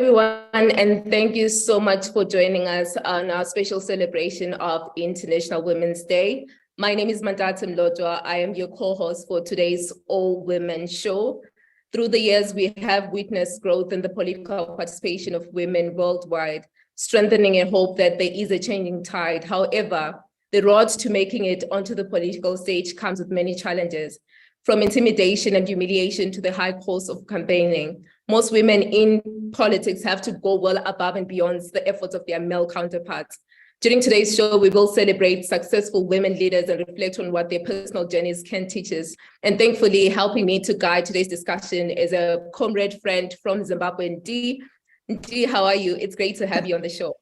Everyone, and thank you so much for joining us on our special celebration of International Women's Day. My name is Mandata Mlotwa. I am your co-host for today's All Women show. Through the years, we have witnessed growth in the political participation of women worldwide, strengthening a hope that there is a changing tide. However, the road to making it onto the political stage comes with many challenges, from intimidation and humiliation to the high cost of campaigning. Most women in politics have to go well above and beyond the efforts of their male counterparts. During today's show, we will celebrate successful women leaders and reflect on what their personal journeys can teach us. And thankfully, helping me to guide today's discussion is a comrade friend from Zimbabwe, Ndie. Ndie, how are you? It's great to have you on the show.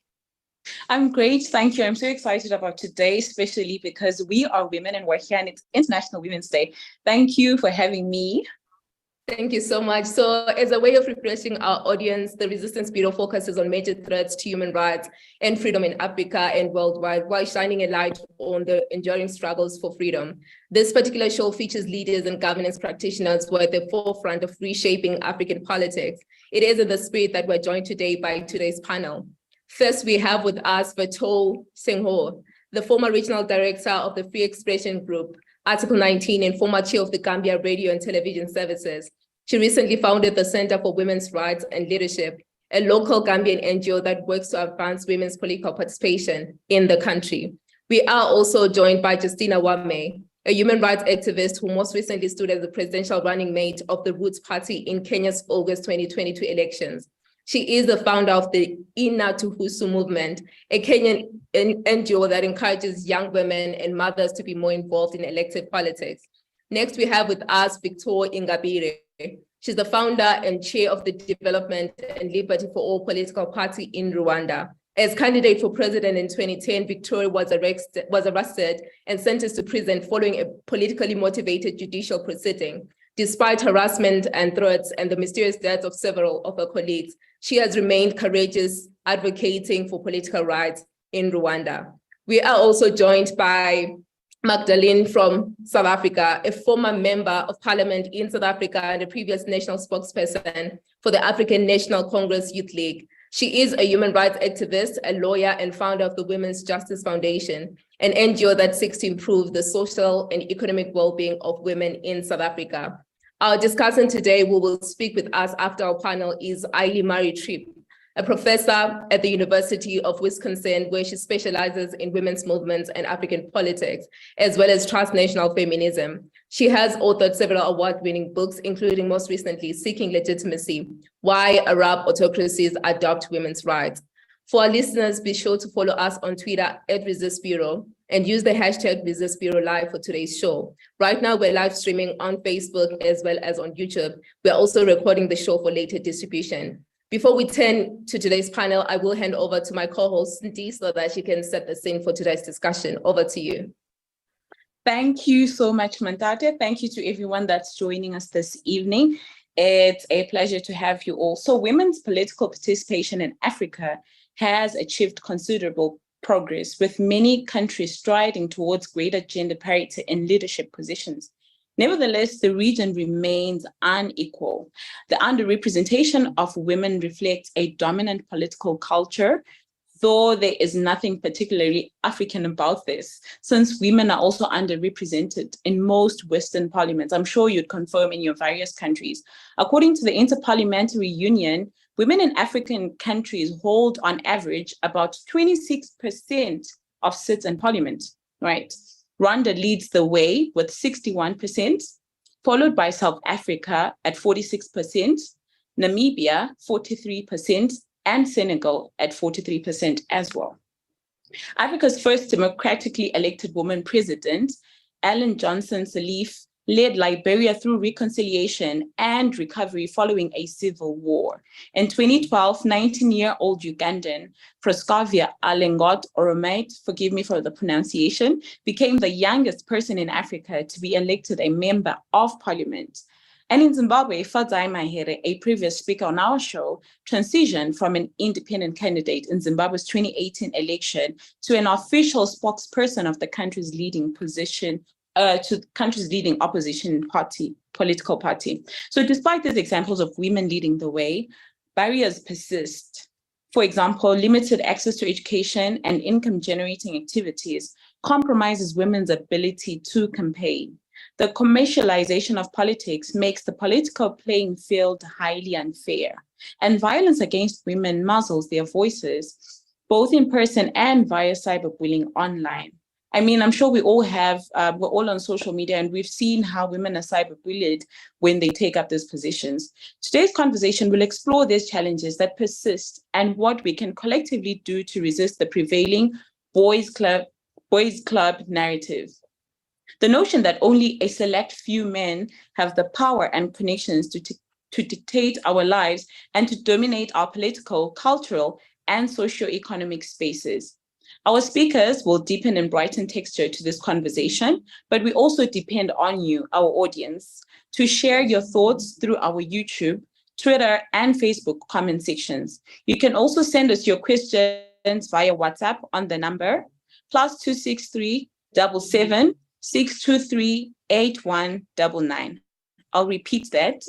I'm great, thank you. I'm so excited about today, especially because we are women and we're here and it's International Women's Day. Thank you for having me. Thank you so much. So as a way of refreshing our audience, the Resistance Bureau focuses on major threats to human rights and freedom in Africa and worldwide, while shining a light on the enduring struggles for freedom. This particular show features leaders and governance practitioners who are at the forefront of reshaping African politics. It is in the spirit that we're joined today by today's panel. First, we have with us Vatho Sengho, the former regional director of the Free Expression Group, Article 19, and former chair of the Gambia Radio and Television Services. She recently founded the Center for Women's Rights and Leadership, a local Gambian NGO that works to advance women's political participation in the country. We are also joined by Justina Wame, a human rights activist who most recently stood as the presidential running mate of the Roots Party in Kenya's August 2022 elections. She is the founder of the Inatuhusu movement, a Kenyan NGO that encourages young women and mothers to be more involved in elective politics. Next, we have with us Victoire Ingabire. She's the founder and chair of the Development and Liberty for All political party in Rwanda. As candidate for president in 2010, Victoria was arrested and sentenced to prison following a politically motivated judicial proceeding. Despite harassment and threats and the mysterious deaths of several of her colleagues, she has remained courageous, advocating for political rights in Rwanda. We are also joined by Magdalene from South Africa, a former member of parliament in South Africa and a previous national spokesperson for the African National Congress Youth League. She is a human rights activist, a lawyer, and founder of the Women's Justice Foundation, an NGO that seeks to improve the social and economic well-being of women in South Africa. Our discussant today who will speak with us after our panel is Aili Marie Tripp, a professor at the University of Wisconsin, where she specializes in women's movements and African politics, as well as transnational feminism. She has authored several award-winning books, including most recently, Seeking Legitimacy, Why Arab Autocracies Adopt Women's Rights. For our listeners, be sure to follow us on Twitter @ResistBureau and use the hashtag ResistBureauLive for today's show. Right now, we're live streaming on Facebook as well as on YouTube. We're also recording the show for later distribution. Before we turn to today's panel, I will hand over to my co-host, Ndie, so that she can set the scene for today's discussion. Over to you. Thank you so much, Mandate. Thank you to everyone that's joining us this evening. It's a pleasure to have you all. So women's political participation in Africa has achieved considerable progress, with many countries striding towards greater gender parity in leadership positions. Nevertheless, the region remains unequal. The underrepresentation of women reflects a dominant political culture, though there is nothing particularly African about this, since women are also underrepresented in most Western parliaments. I'm sure you'd confirm in your various countries. According to the Inter-Parliamentary Union, women in African countries hold on average about 26% of seats in parliament, right? Rwanda leads the way with 61%, followed by South Africa at 46%, Namibia 43%, and Senegal at 43% as well. Africa's first democratically elected woman president, Ellen Johnson Sirleaf, led Liberia through reconciliation and recovery following a civil war. In 2012, 19-year-old Ugandan Froscovia Alengot Oromait, forgive me for the pronunciation, became the youngest person in Africa to be elected a member of parliament. And in Zimbabwe, Fadzai Mahere, a previous speaker on our show, transitioned from an independent candidate in Zimbabwe's 2018 election to an official spokesperson of the country's leading opposition party, political party. So despite these examples of women leading the way, barriers persist. For example, limited access to education and income-generating activities compromises women's ability to campaign. The commercialization of politics makes the political playing field highly unfair, and violence against women muzzles their voices, both in person and via cyberbullying online. I mean, I'm sure we all have, we're all on social media, and we've seen how women are cyberbullied when they take up these positions. Today's conversation will explore these challenges that persist and what we can collectively do to resist the prevailing boys club narrative. The notion that only a select few men have the power and connections to dictate our lives and to dominate our political, cultural, and socio-economic spaces. Our speakers will deepen and brighten texture to this conversation, but we also depend on you, our audience, to share your thoughts through our YouTube, Twitter, and Facebook comment sections. You can also send us your questions via WhatsApp on the number +263 77 623 8199. I'll repeat that,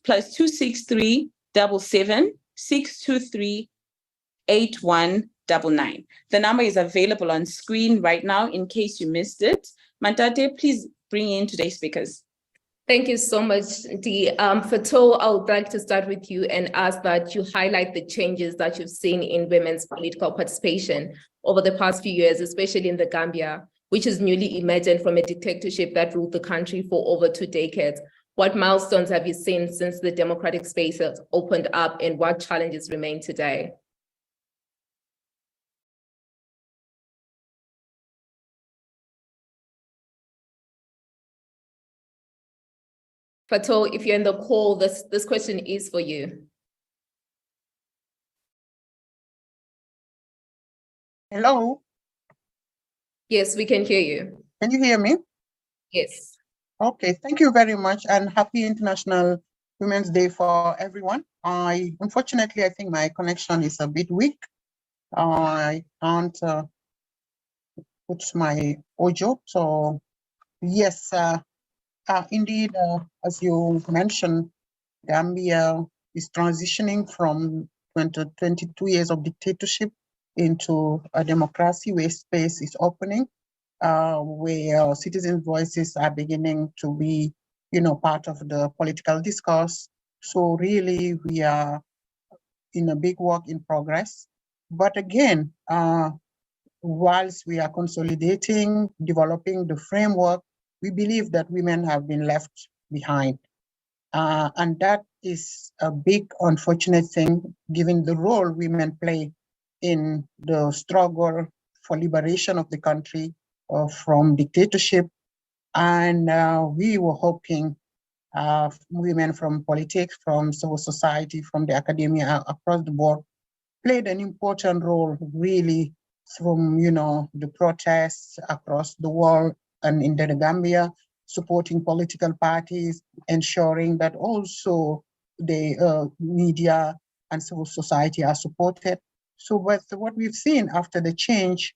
+263 77 623 8199. The number is available on screen right now in case you missed it. Mantate, please bring in today's speakers. Thank you so much, Dee. Fatou, I would like to start with you and ask that you highlight the changes that you've seen in women's political participation over the past few years, especially in the Gambia, which is newly emergent from a dictatorship that ruled the country for over 2 decades. What milestones have you seen since the democratic space has opened up, and what challenges remain today? Fatou, if you're in the call, this question is for you. Hello? Yes, we can hear you. Can you hear me? Yes. Okay, thank you very much, and happy International Women's Day for everyone. Unfortunately, I think my connection is a bit weak. I can't put my audio, so yes, indeed, as you mentioned, Gambia is transitioning from 22 years of dictatorship into a democracy where space is opening, where citizens' voices are beginning to be, part of the political discourse. So really, we are in a big work in progress. But again, whilst we are consolidating, developing the framework, we believe that women have been left behind. And that is a big unfortunate thing, given the role women play in the struggle for liberation of the country from dictatorship. And we were hoping women from politics, from civil society, from the academia across the board played an important role, really, from the protests across the world and in the Gambia, supporting political parties, ensuring that also the media and civil society are supported. So what we've seen after the change,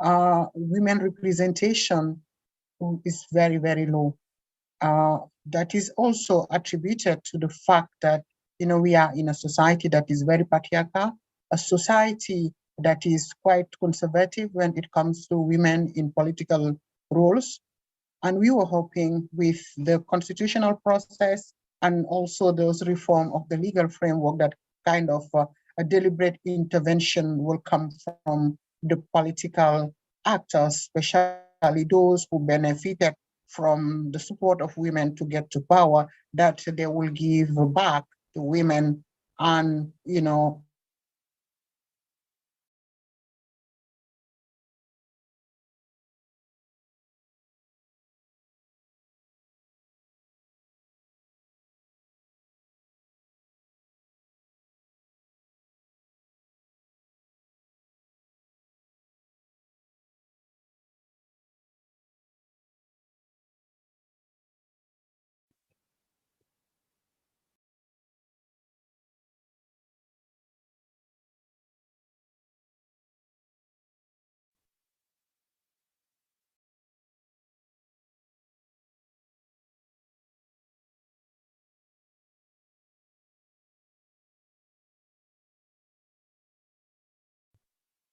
women representation is very, very low. That is also attributed to the fact that we are in a society that is very patriarchal, a society that is quite conservative when it comes to women in political roles. And we were hoping with the constitutional process and also those reform of the legal framework that kind of a deliberate intervention will come from the political actors, especially those who benefited from the support of women to get to power, that they will give back to women and,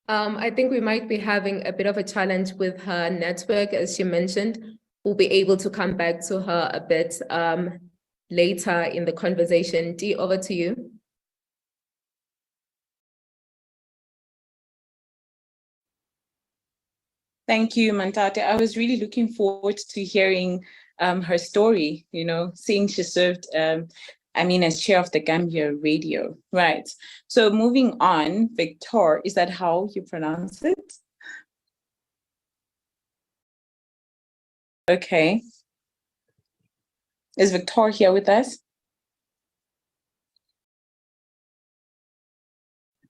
I think we might be having a bit of a challenge with her network, as she mentioned. We'll be able to come back to her a bit later in the conversation. Dee, over to you. Thank you, Mantate. I was really looking forward to hearing her story, you know, seeing she served, as chair of the Gambia radio. Right. So moving on, Victor, is that how you pronounce it? Okay. Is Victor here with us?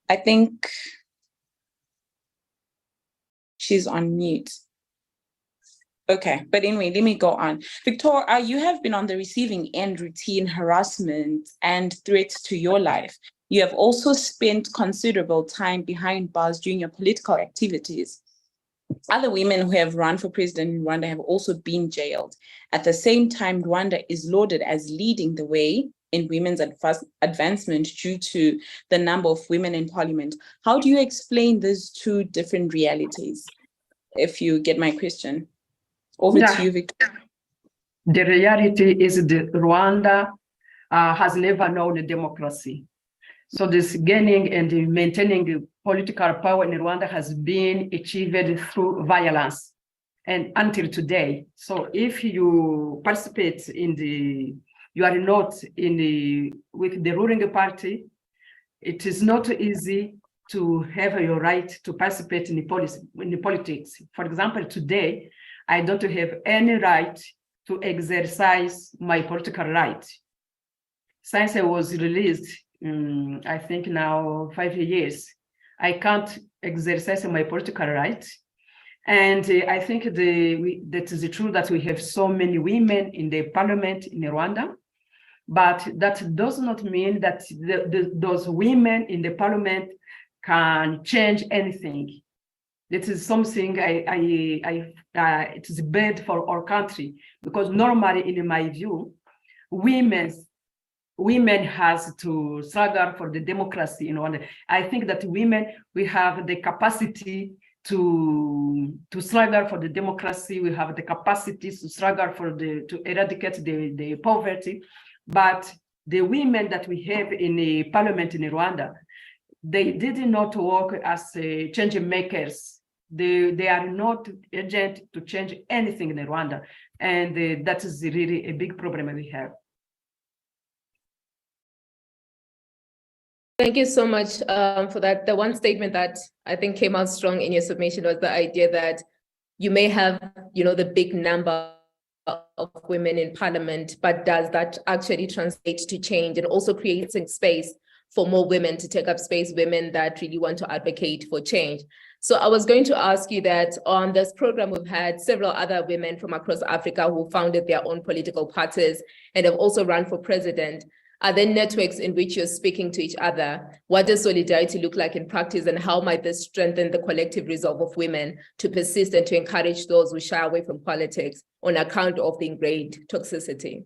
I think she's on mute. Okay, but anyway, let me go on. Victor, you have been on the receiving end routine harassment and threats to your life. You have also spent considerable time behind bars during your political activities. Other women who have run for president in Rwanda have also been jailed. At the same time, Rwanda is lauded as leading the way in women's advancement due to the number of women in parliament. How do you explain these two different realities, if you get my question? Over to you, Victor. The reality is that Rwanda has never known a democracy. So this gaining and maintaining political power in Rwanda has been achieved through violence and until today. So if you participate you are not with the ruling party, it is not easy to have your right to participate in the politics. For example, today, I don't have any right to exercise my political right. Since I was released, I think now 5 years, I can't exercise my political right. And I think that is true that we have so many women in the parliament in Rwanda, but that does not mean that those women in the parliament can change anything. It is something it is bad for our country, because normally, in my view, women has to struggle for the democracy in Rwanda. I think that women, we have the capacity to struggle for the democracy. We have the capacity to struggle to eradicate the poverty. But the women that we have in the parliament in Rwanda, they did not work as change makers. They are not agent to change anything in Rwanda. And that is really a big problem we have. Thank you so much for that. The one statement that I think came out strong in your submission was the idea that you may have, the big number of women in parliament, but does that actually translate to change and also creating space for more women to take up space, women that really want to advocate for change? So I was going to ask you that on this program, we've had several other women from across Africa who founded their own political parties and have also run for president. Are there networks in which you're speaking to each other? What does solidarity look like in practice, and how might this strengthen the collective resolve of women to persist and to encourage those who shy away from politics on account of the ingrained toxicity?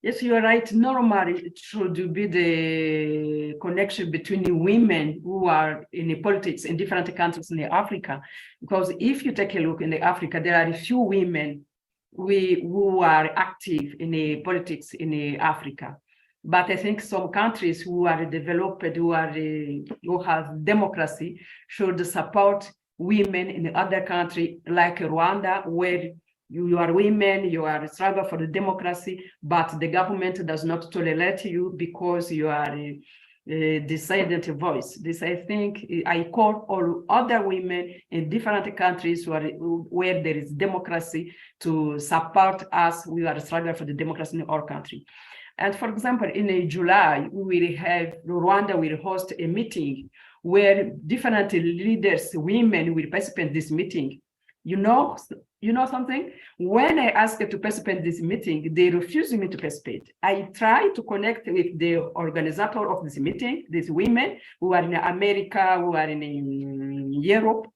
Yes, you are right. Normally, it should be the connection between the women who are in the politics in different countries in Africa. Because if you take a look in Africa, there are a few women who are active in the politics in Africa. But I think some countries who are developed, who have democracy, should support women in the other country like Rwanda, where you are women, you are struggle for the democracy, but the government does not tolerate you because you are a dissident voice. This, I think, I call all other women in different countries where there is democracy to support us. We are struggling for the democracy in our country. And for example, in July, Rwanda will host a meeting where different leaders, women, will participate in this meeting. You know something? When I asked to participate in this meeting, they refused me to participate. I tried to connect with the organizer of this meeting, these women who are in America, who are in Europe.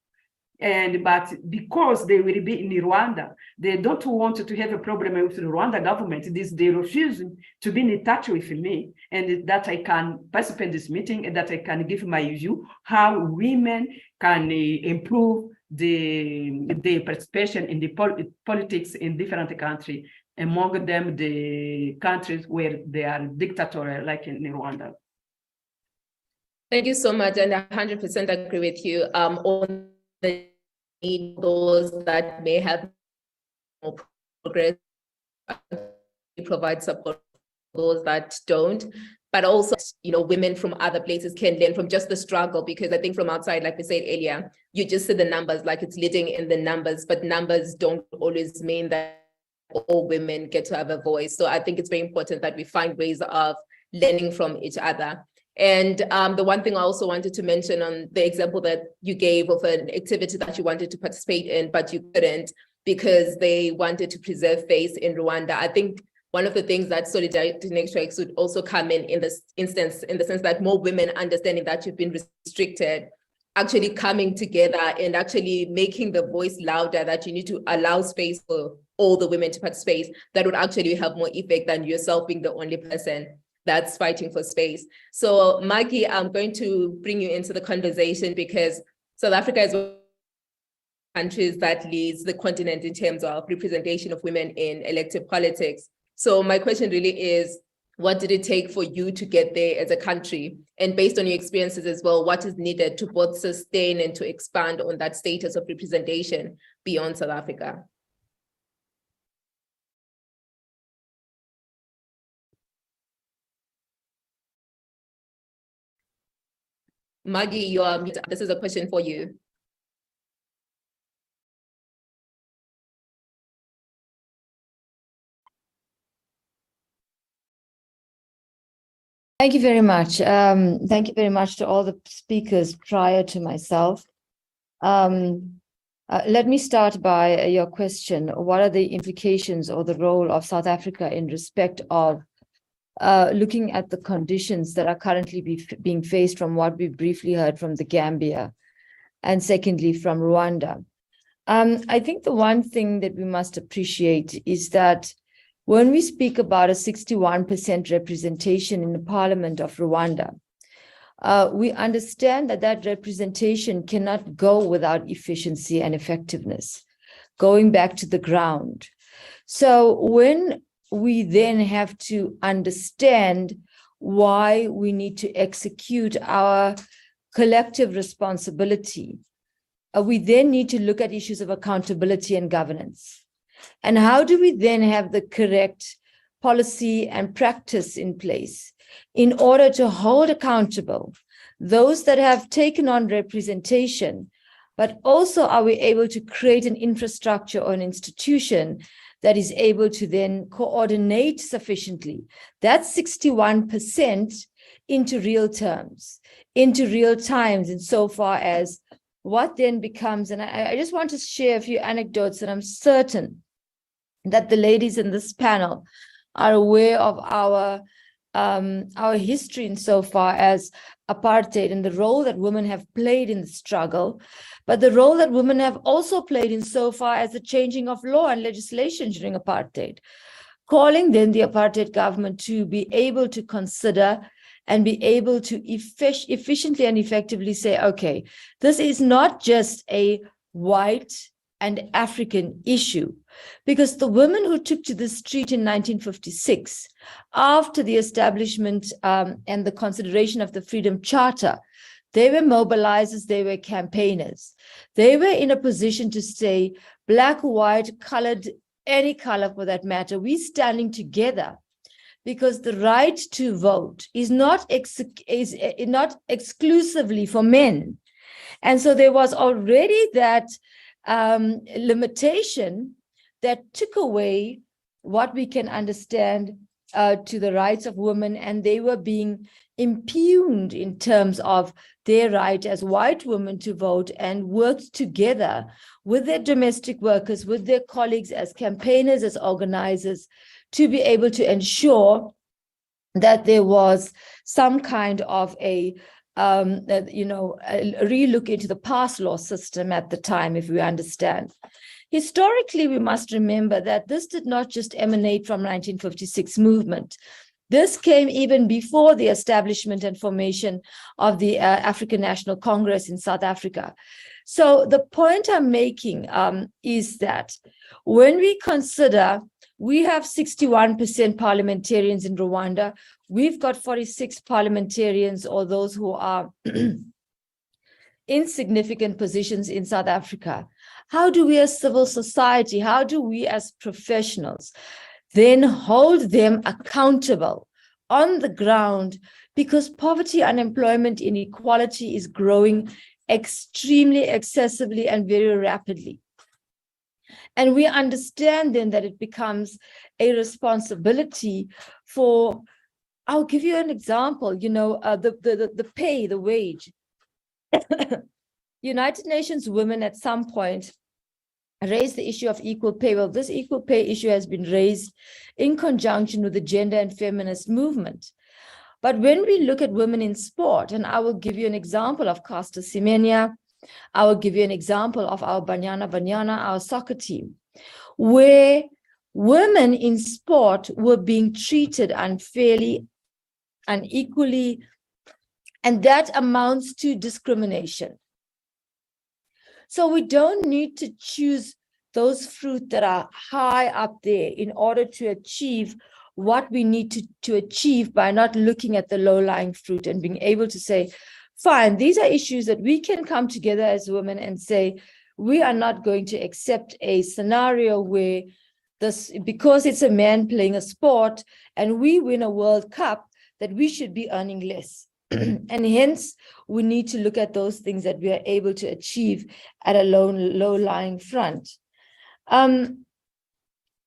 But because they will be in Rwanda, they don't want to have a problem with the Rwanda government. They refuse to be in touch with me, and that I can participate in this meeting, and that I can give my view how women can improve the participation in the politics in different countries, among them the countries where they are dictatorial, like in Rwanda. Thank you so much, and I 100% agree with you on the need those that may have more progress, provide support for those that don't, but also, women from other places can learn from just the struggle, because I think from outside, like we said earlier, you just see the numbers, like it's leading in the numbers, but numbers don't always mean that all women get to have a voice. So I think it's very important that we find ways of learning from each other. And the one thing I also wanted to mention on the example that you gave of an activity that you wanted to participate in, but you couldn't because they wanted to preserve face in Rwanda. I think one of the things that Solidarity Next Strikes would also come in this instance, in the sense that more women understanding that you've been restricted, actually coming together and actually making the voice louder, that you need to allow space for all the women to participate, that would actually have more effect than yourself being the only person that's fighting for space. So Maggie, I'm going to bring you into the conversation because South Africa is one of the countries that leads the continent in terms of representation of women in elective politics. So my question really is, what did it take for you to get there as a country? And based on your experiences as well, what is needed to both sustain and to expand on that status of representation beyond South Africa? Maggie, you are muted. This is a question for you. Thank you very much. Thank you very much to all the speakers prior to myself. Let me start by your question. What are the implications or the role of South Africa in respect of looking at the conditions that are currently being faced from what we briefly heard from the Gambia, and secondly, from Rwanda? I think the one thing that we must appreciate is that when we speak about a 61% representation in the parliament of Rwanda, we understand that that representation cannot go without efficiency and effectiveness, going back to the ground. So when we then have to understand why we need to execute our collective responsibility, we then need to look at issues of accountability and governance. And how do we then have the correct policy and practice in place in order to hold accountable those that have taken on representation, but also are we able to create an infrastructure or an institution that is able to then coordinate sufficiently that 61% into real terms, into real times, insofar as what then becomes, and I just want to share a few anecdotes that I'm certain that the ladies in this panel are aware of our history insofar as apartheid and the role that women have played in the struggle, but the role that women have also played insofar as the changing of law and legislation during apartheid, calling then the apartheid government to be able to consider and be able to efficiently and effectively say, okay, this is not just a white and African issue, because the women who took to the street in 1956, after the establishment and the consideration of the Freedom Charter, they were mobilizers, they were campaigners. They were in a position to say, black, white, colored, any color for that matter, we're standing together, because the right to vote is not exclusively for men. And so there was already that limitation that took away what we can understand to the rights of women, and they were being impugned in terms of their right as white women to vote, and worked together with their domestic workers, with their colleagues as campaigners, as organizers, to be able to ensure that there was some kind of a relook into the pass law system at the time, if we understand. Historically, we must remember that this did not just emanate from 1956 movement. This came even before the establishment and formation of the African National Congress in South Africa. So the point I'm making is that when we consider we have 61% parliamentarians in Rwanda, we've got 46 parliamentarians or those who are in significant positions in South Africa. How do we as civil society, how do we as professionals then hold them accountable on the ground? Because poverty, unemployment, inequality is growing extremely excessively and very rapidly. And we understand then that it becomes a responsibility for, I'll give you an example, the pay, the wage. United Nations Women at some point raised the issue of equal pay. Well, this equal pay issue has been raised in conjunction with the gender and feminist movement. But when we look at women in sport, and I will give you an example of Caster Semenya, I will give you an example of our Banyana, our soccer team, where women in sport were being treated unfairly, unequally, and that amounts to discrimination. So we don't need to choose those fruit that are high up there in order to achieve what we need to achieve by not looking at the low-lying fruit and being able to say, fine, these are issues that we can come together as women and say, we are not going to accept a scenario where this, because it's a man playing a sport and we win a World Cup, that we should be earning less. And hence, we need to look at those things that we are able to achieve at a low-lying front. And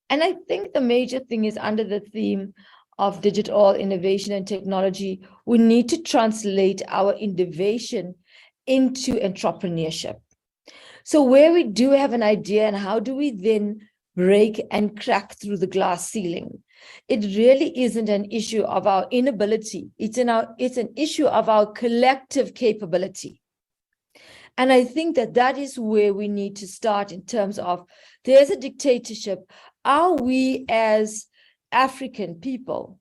I think the major thing is under the theme of digital innovation and technology, we need to translate our innovation into entrepreneurship. So where we do have an idea, and how do we then break and crack through the glass ceiling? It really isn't an issue of our inability. It's an issue of our collective capability. And I think that is where we need to start in terms of, there's a dictatorship. Are we as African people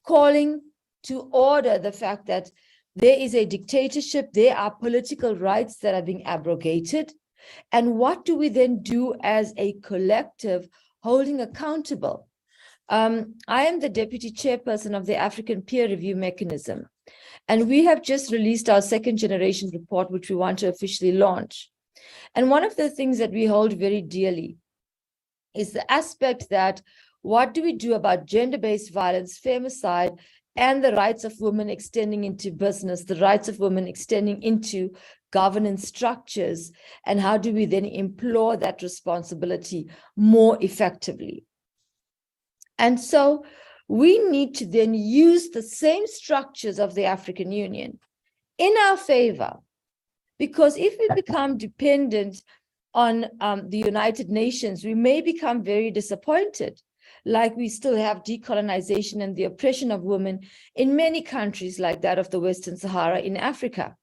calling to order the fact that there is a dictatorship, there are political rights that are being abrogated? And what do we then do as a collective holding accountable? I am the deputy chairperson of the African Peer Review Mechanism, and we have just released our second generation report, which we want to officially launch. And one of the things that we hold very dearly is the aspect that, what do we do about gender-based violence, femicide, and the rights of women extending into business, the rights of women extending into governance structures, and how do we then implore that responsibility more effectively? And so we need to then use the same structures of the African Union in our favor, because if we become dependent on the United Nations, we may become very disappointed, like we still have decolonization and the oppression of women in many countries like that of the Western Sahara in Africa.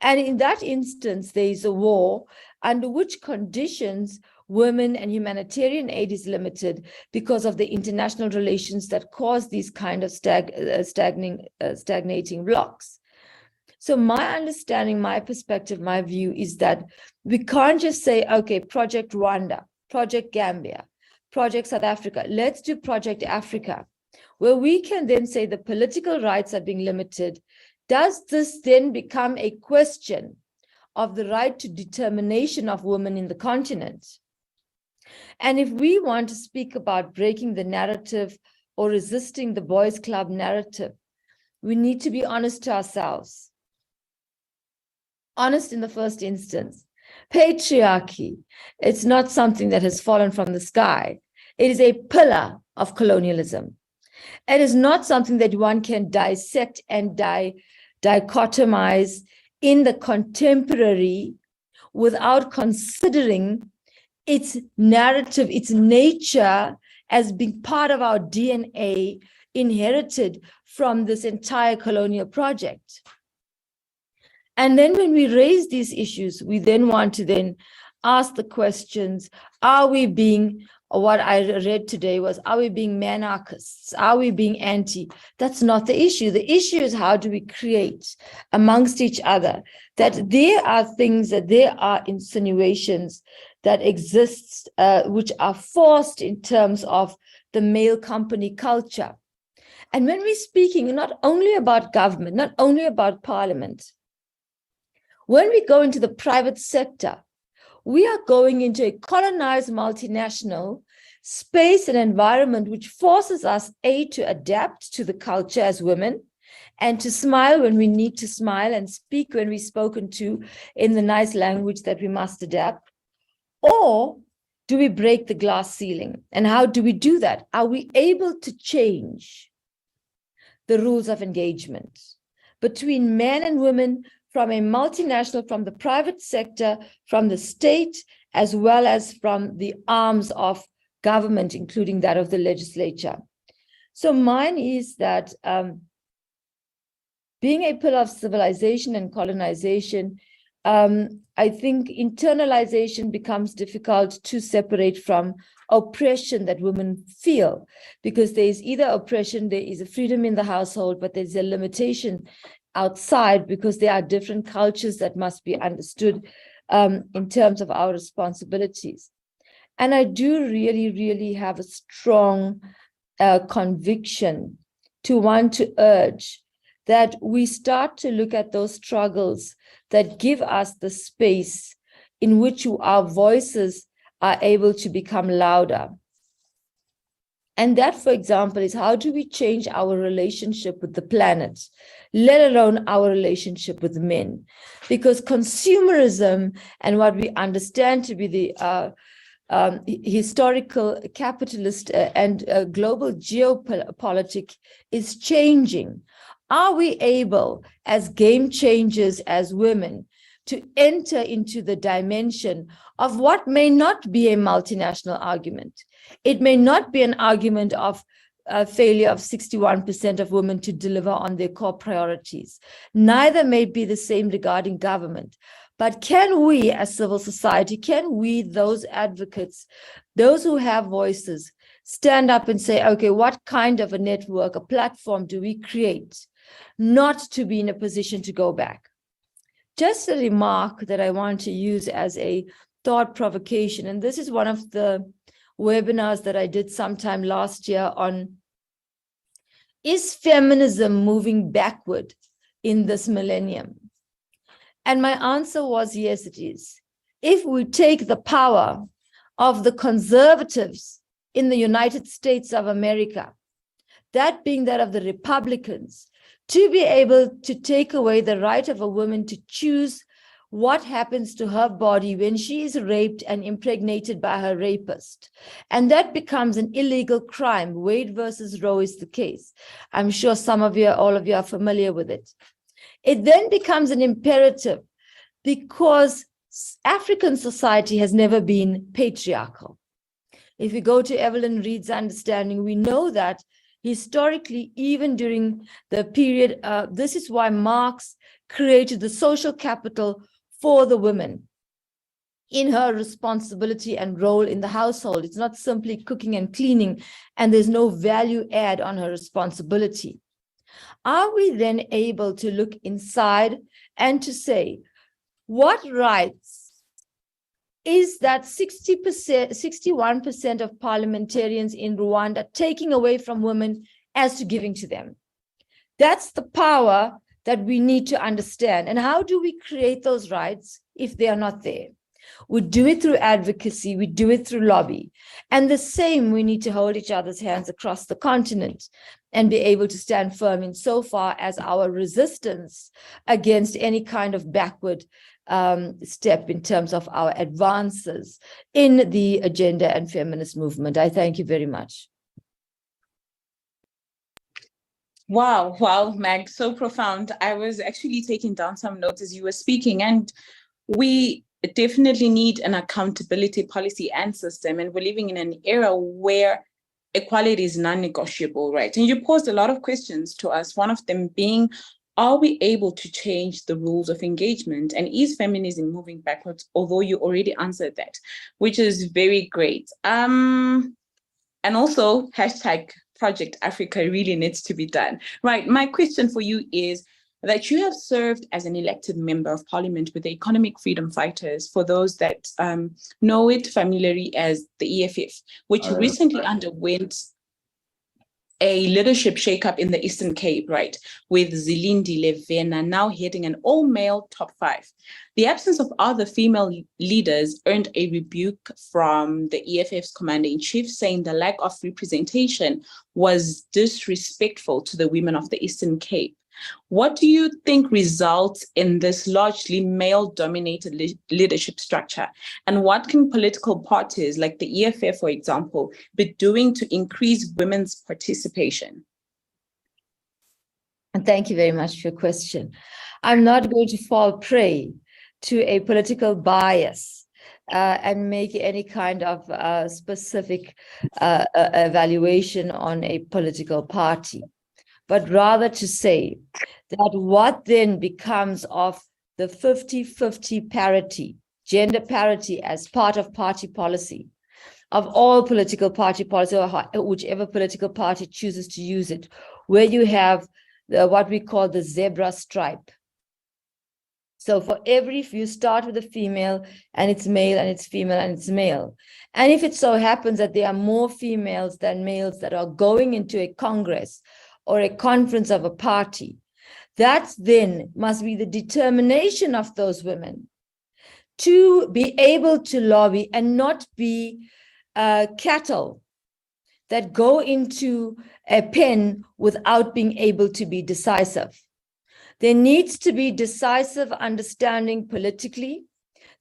And in that instance, there is a war under which conditions women and humanitarian aid is limited because of the international relations that cause these kind of stagnating blocks. So my understanding, my perspective, my view is that we can't just say, okay, Project Rwanda, Project Gambia, Project South Africa, let's do Project Africa, where we can then say the political rights are being limited. Does this then become a question of the right to determination of women in the continent? And if we want to speak about breaking the narrative or resisting the boys' club narrative, we need to be honest to ourselves. Honest in the first instance. Patriarchy, it's not something that has fallen from the sky. It is a pillar of colonialism. It is not something that one can dissect and dichotomize in the contemporary without considering its narrative, its nature as being part of our DNA inherited from this entire colonial project. And then when we raise these issues, we then want to then ask the questions, are we being, what I read today was, are we being manarchists? Are we being anti? That's not the issue. The issue is how do we create amongst each other that there are things, that there are insinuations that exist, which are forced in terms of the male company culture. And when we're speaking not only about government, not only about parliament, when we go into the private sector, we are going into a colonized multinational space and environment which forces us, A, to adapt to the culture as women, and to smile when we need to smile and speak when we're spoken to in the nice language that we must adapt. Or do we break the glass ceiling? And how do we do that? Are we able to change the rules of engagement between men and women from a multinational, from the private sector, from the state, as well as from the arms of government, including that of the legislature? So mine is that being a pillar of civilization and colonization, I think internalization becomes difficult to separate from oppression that women feel, because there is either oppression, there is a freedom in the household, but there's a limitation outside because there are different cultures that must be understood in terms of our responsibilities. And I do really, really have a strong conviction to want to urge that we start to look at those struggles that give us the space in which our voices are able to become louder. And that, for example, is how do we change our relationship with the planet, let alone our relationship with men? Because consumerism and what we understand to be the historical capitalist and global geopolitics is changing. Are we able, as game changers, as women, to enter into the dimension of what may not be a multinational argument? It may not be an argument of failure of 61% of women to deliver on their core priorities. Neither may be the same regarding government. But can we, as civil society, can we, those advocates, those who have voices, stand up and say, okay, what kind of a network, a platform do we create, not to be in a position to go back? Just a remark that I want to use as a thought provocation, and this is one of the webinars that I did sometime last year on, is feminism moving backward in this millennium? And my answer was, yes, it is. If we take the power of the conservatives in the United States of America, that being that of the Republicans, to be able to take away the right of a woman to choose what happens to her body when she is raped and impregnated by her rapist. And that becomes an illegal crime. Wade versus Roe is the case. I'm sure some of you, all of you are familiar with it. It then becomes an imperative because African society has never been patriarchal. If you go to Evelyn Reed's understanding, we know that historically, even during the period, this is why Marx created the social capital for the woman in her responsibility and role in the household. It's not simply cooking and cleaning, and there's no value add on her responsibility. Are we then able to look inside and to say, what rights is that 61% of parliamentarians in Rwanda taking away from women as to giving to them? That's the power that we need to understand. And how do we create those rights if they are not there? We do it through advocacy, we do it through lobby. And the same, we need to hold each other's hands across the continent and be able to stand firm in so far as our resistance against any kind of backward step in terms of our advances in the agenda and feminist movement. I thank you very much. Wow, Mag, so profound. I was actually taking down some notes as you were speaking, and we definitely need an accountability policy and system, and we're living in an era where equality is non-negotiable, right? And you posed a lot of questions to us, one of them being, are we able to change the rules of engagement? And is feminism moving backwards? Although you already answered that, which is very great. And also hashtag Project Africa really needs to be done. Right, my question for you is that you have served as an elected member of parliament with the Economic Freedom Fighters, for those that know it familiarly as the EFF, which recently underwent a leadership shakeup in the Eastern Cape, right, with Zilindi Levena now heading an all-male top 5. The absence of other female leaders earned a rebuke from the EFF's commander-in-chief, saying the lack of representation was disrespectful to the women of the Eastern Cape. What do you think results in this largely male-dominated leadership structure? And what can political parties like the EFF, for example, be doing to increase women's participation? And thank you very much for your question. I'm not going to fall prey to a political bias and make any kind of specific evaluation on a political party, but rather to say that what then becomes of the 50-50 parity, gender parity as part of party policy, of all political party policy, or whichever political party chooses to use it, where you have what we call the zebra stripe. So for if you start with a female and it's male, and it's female and it's male, and if it so happens that there are more females than males that are going into a congress or a conference of a party, that then must be the determination of those women to be able to lobby and not be cattle that go into a pen without being able to be decisive. There needs to be decisive understanding politically.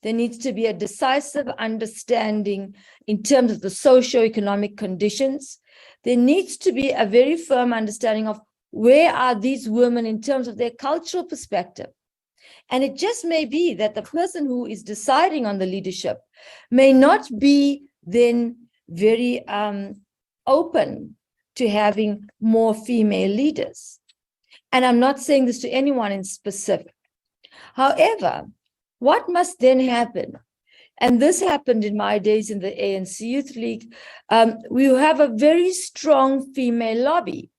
There needs to be a decisive understanding in terms of the socio-economic conditions. There needs to be a very firm understanding of where are these women in terms of their cultural perspective. And it just may be that the person who is deciding on the leadership may not be then very open to having more female leaders. And I'm not saying this to anyone in specific. However, what must then happen? And this happened in my days in the ANC Youth League. We have a very strong female lobby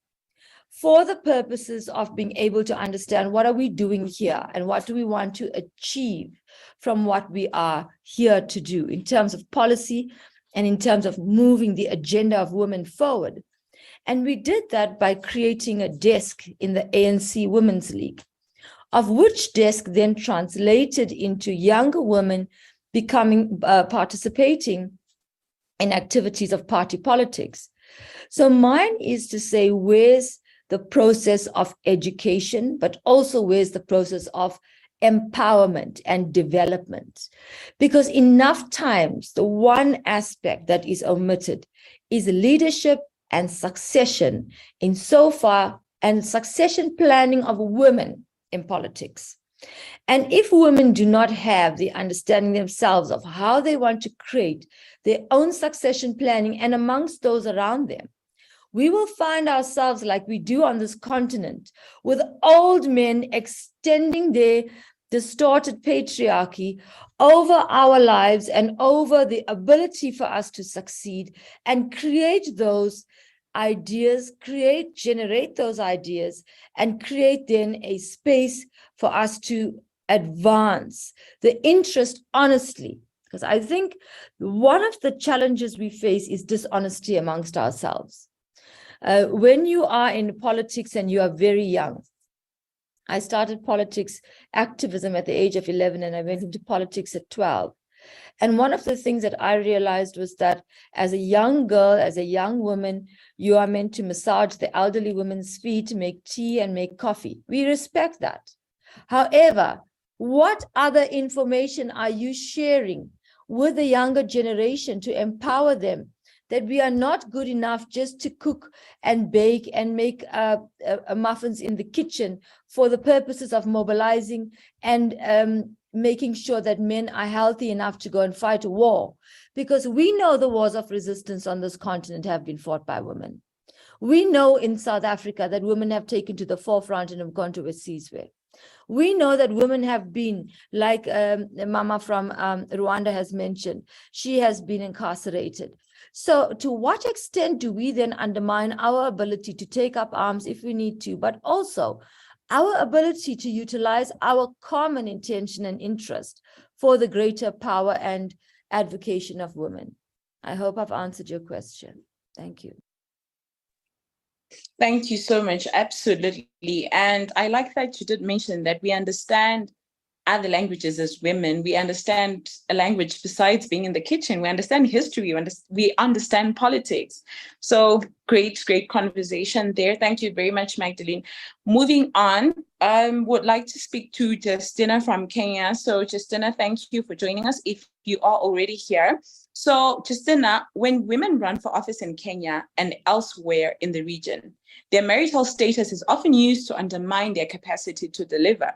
for the purposes of being able to understand what are we doing here and what do we want to achieve from what we are here to do in terms of policy and in terms of moving the agenda of women forward. And we did that by creating a desk in the ANC Women's League, of which desk then translated into younger women becoming participating in activities of party politics. So mine is to say, where's the process of education, but also where's the process of empowerment and development? Because enough times, the one aspect that is omitted is leadership and succession insofar, and succession planning of women in politics. And if women do not have the understanding themselves of how they want to create their own succession planning and amongst those around them, we will find ourselves like we do on this continent, with old men extending their distorted patriarchy over our lives and over the ability for us to succeed and create those ideas, generate those ideas, and create then a space for us to advance the interest honestly. Because I think one of the challenges we face is dishonesty amongst ourselves. When you are in politics and you are very young, I started politics activism at the age of 11 and I went into politics at 12. And one of the things that I realized was that as a young girl, as a young woman, you are meant to massage the elderly women's feet, make tea and make coffee. We respect that. However, what other information are you sharing with the younger generation to empower them that we are not good enough just to cook and bake and make muffins in the kitchen for the purposes of mobilizing and making sure that men are healthy enough to go and fight a war? Because we know the wars of resistance on this continent have been fought by women. We know in South Africa that women have taken to the forefront and have gone to a ceasefire. We know that women have been, like Mama from Rwanda has mentioned, she has been incarcerated. So to what extent do we then undermine our ability to take up arms if we need to, but also our ability to utilize our common intention and interest for the greater power and advocacy of women? I hope I've answered your question. Thank you. Thank you so much. Absolutely. And I like that you did mention that we understand other languages as women. We understand a language besides being in the kitchen. We understand history. We understand politics. So great conversation there. Thank you very much, Magdalene. Moving on, would like to speak to Justina from Kenya. So Justina, thank you for joining us if you are already here. So Justina, when women run for office in Kenya and elsewhere in the region, their marital status is often used to undermine their capacity to deliver.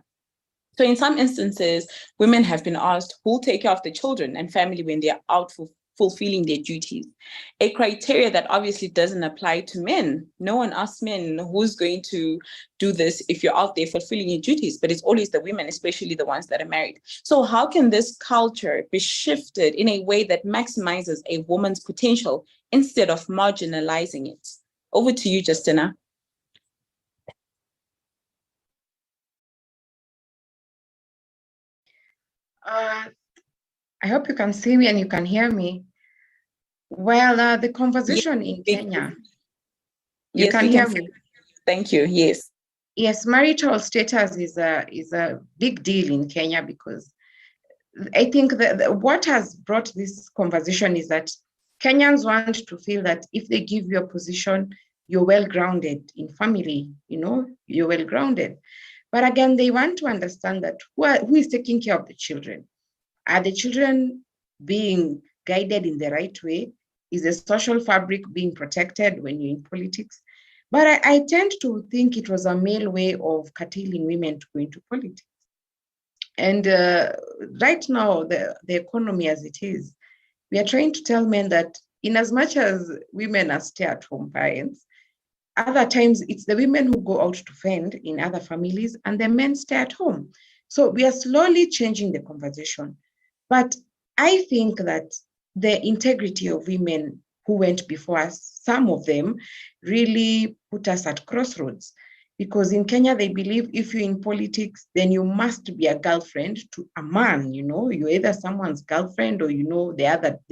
So in some instances, women have been asked who will take care of the children and family when they're out for fulfilling their duties. A criteria that obviously doesn't apply to men. No one asks men who's going to do this if you're out there fulfilling your duties, but it's always the women, especially the ones that are married. So how can this culture be shifted in a way that maximizes a woman's potential instead of marginalizing it? Over to you, Justina. I hope you can see me and you can hear me. Well, the conversation in Kenya, you yes, can hear me. Thank you. Yes. Yes, marital status is a big deal in Kenya because I think that what has brought this conversation is that Kenyans want to feel that if they give you a position, you're well grounded in family, you're well grounded. But again, they want to understand that who is taking care of the children? Are the children being guided in the right way? Is the social fabric being protected when you're in politics? But I tend to think it was a male way of curtailing women to go into politics. And right now, the economy as it is, we are trying to tell men that in as much as women are stay-at-home parents, other times it's the women who go out to fend in other families and the men stay at home. So we are slowly changing the conversation. But I think that the integrity of women who went before us, some of them really put us at crossroads. Because in Kenya, they believe if you're in politics, then you must be a girlfriend to a man, you're either someone's girlfriend or the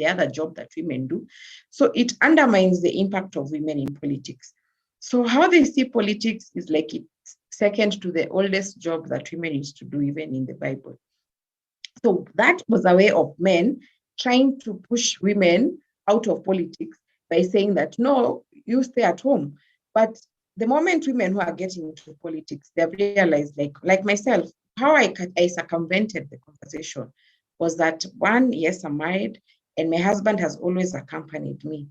other job that women do. So it undermines the impact of women in politics. So how they see politics is like it's second to the oldest job that women used to do, even in the Bible. So that was a way of men trying to push women out of politics by saying that, no, you stay at home. But the moment women who are getting into politics, they've realized, like myself, how I circumvented the conversation was that, one, yes, I'm married, and my husband has always accompanied me.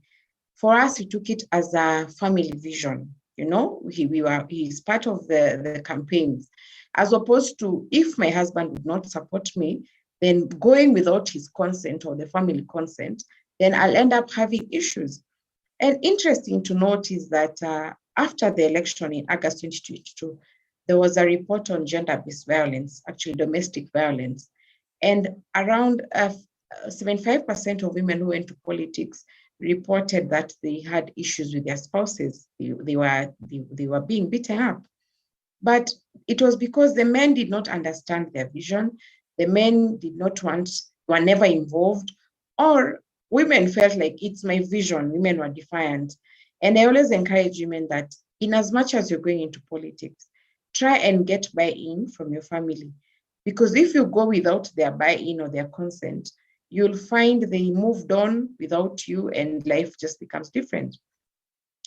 For us, we took it as a family vision. He's part of the campaigns, as opposed to if my husband would not support me, then going without his consent or the family consent, then I'll end up having issues. And interesting to note is that after the election in August 2022, there was a report on gender-based violence, actually domestic violence. And around 75% of women who went to politics reported that they had issues with their spouses. They were being beaten up. But it was because the men did not understand their vision. The men were never involved, or women felt like it's my vision. Women were defiant. And I always encourage women that in as much as you're going into politics, try and get buy-in from your family. Because if you go without their buy-in or their consent, you'll find they moved on without you and life just becomes different.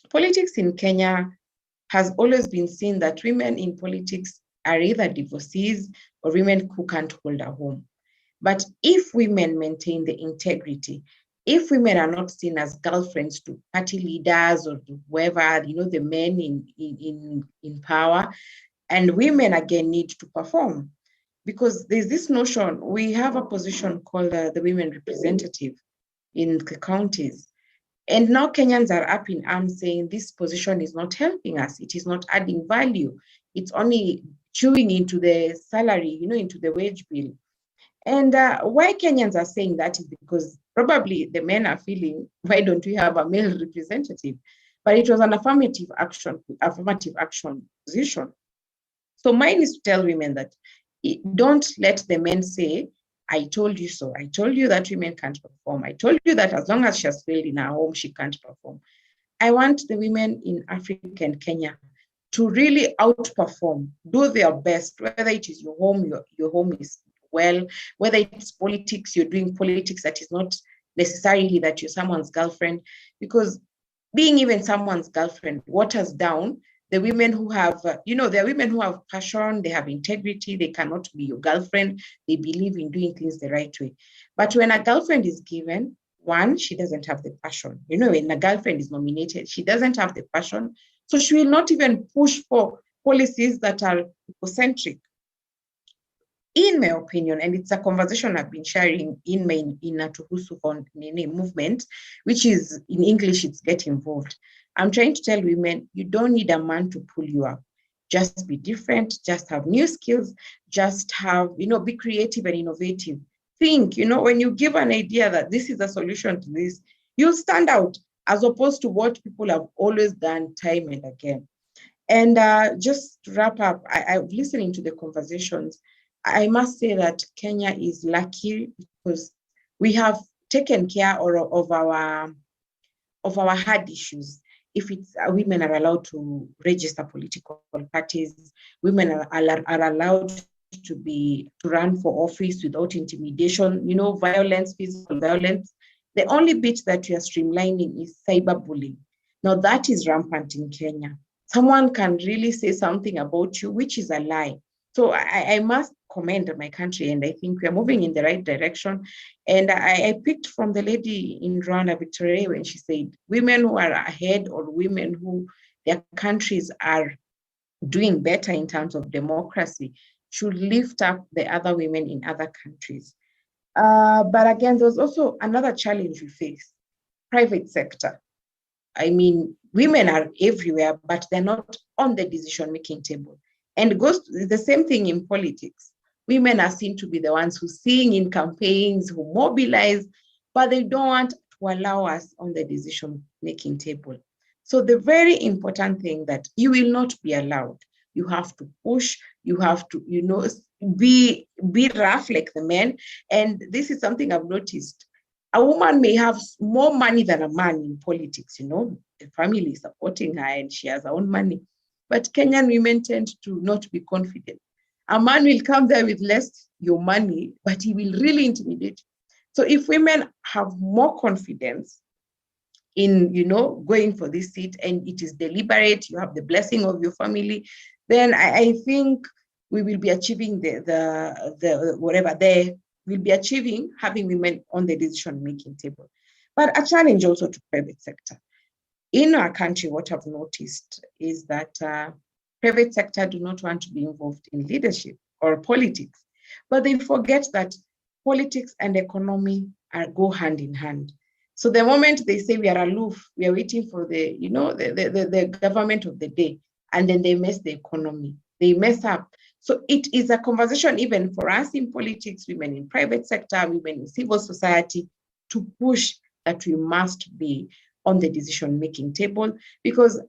Politics in Kenya has always been seen that women in politics are either divorcees or women who can't hold a home. But if women maintain the integrity, if women are not seen as girlfriends to party leaders or to whoever, the men in power, and women again need to perform. Because there's this notion, we have a position called the women representative in the counties. And now Kenyans are up in arms saying this position is not helping us. It is not adding value. It's only chewing into the salary, into the wage bill. And why Kenyans are saying that is because probably the men are feeling, why don't we have a male representative? But it was an affirmative action position. So mine is to tell women that don't let the men say, I told you so. I told you that women can't perform. I told you that as long as she has failed in her home, she can't perform. I want the women in Africa and Kenya to really outperform, do their best, whether it is your home is well, whether it's politics, you're doing politics that is not necessarily that you're someone's girlfriend, because being even someone's girlfriend waters down the women who have, there are women who have passion, they have integrity, they cannot be your girlfriend, they believe in doing things the right way. But when a girlfriend is given, one, she doesn't have the passion. When a girlfriend is nominated, she doesn't have the passion. So she will not even push for policies that are ecocentric. In my opinion, and it's a conversation I've been sharing in Natuhusu movement, which is in English, it's Get Involved. I'm trying to tell women, you don't need a man to pull you up. Just be different, just have new skills, just have, be creative and innovative. Think, when you give an idea that this is a solution to this, you'll stand out as opposed to what people have always done time and again. And just to wrap up, I'm listening to the conversations. I must say that Kenya is lucky because we have taken care of our hard issues. If it's women are allowed to register political parties, women are allowed to run for office without intimidation, violence, physical violence. The only bit that we are streamlining is cyberbullying. Now that is rampant in Kenya. Someone can really say something about you, which is a lie. So I must commend my country, and I think we are moving in the right direction. And I picked from the lady in Rwanda, Victoria, when she said, women who are ahead or women who their countries are doing better in terms of democracy should lift up the other women in other countries. But again, there's also another challenge we face, private sector. I mean, women are everywhere, but they're not on the decision-making table. And it goes to the same thing in politics. Women are seen to be the ones who sing in campaigns, who mobilize, but they don't want to allow us on the decision-making table. So the very important thing that you will not be allowed. You have to push, you have to, be rough like the men. And this is something I've noticed. A woman may have more money than a man in politics, the family is supporting her and she has her own money. But Kenyan women tend to not be confident. A man will come there with less your money, but he will really intimidate you. So if women have more confidence in, going for this seat and it is deliberate, you have the blessing of your family, then I think we will be achieving we'll be achieving having women on the decision-making table. But a challenge also to private sector. In our country, what I've noticed is that private sector do not want to be involved in leadership or politics, but they forget that politics and economy go hand in hand. So the moment they say we are aloof, we are waiting for the government of the day, and then they mess the economy, they mess up. So it is a conversation even for us in politics, women in private sector, women in civil society, to push that we must be on the decision-making table, because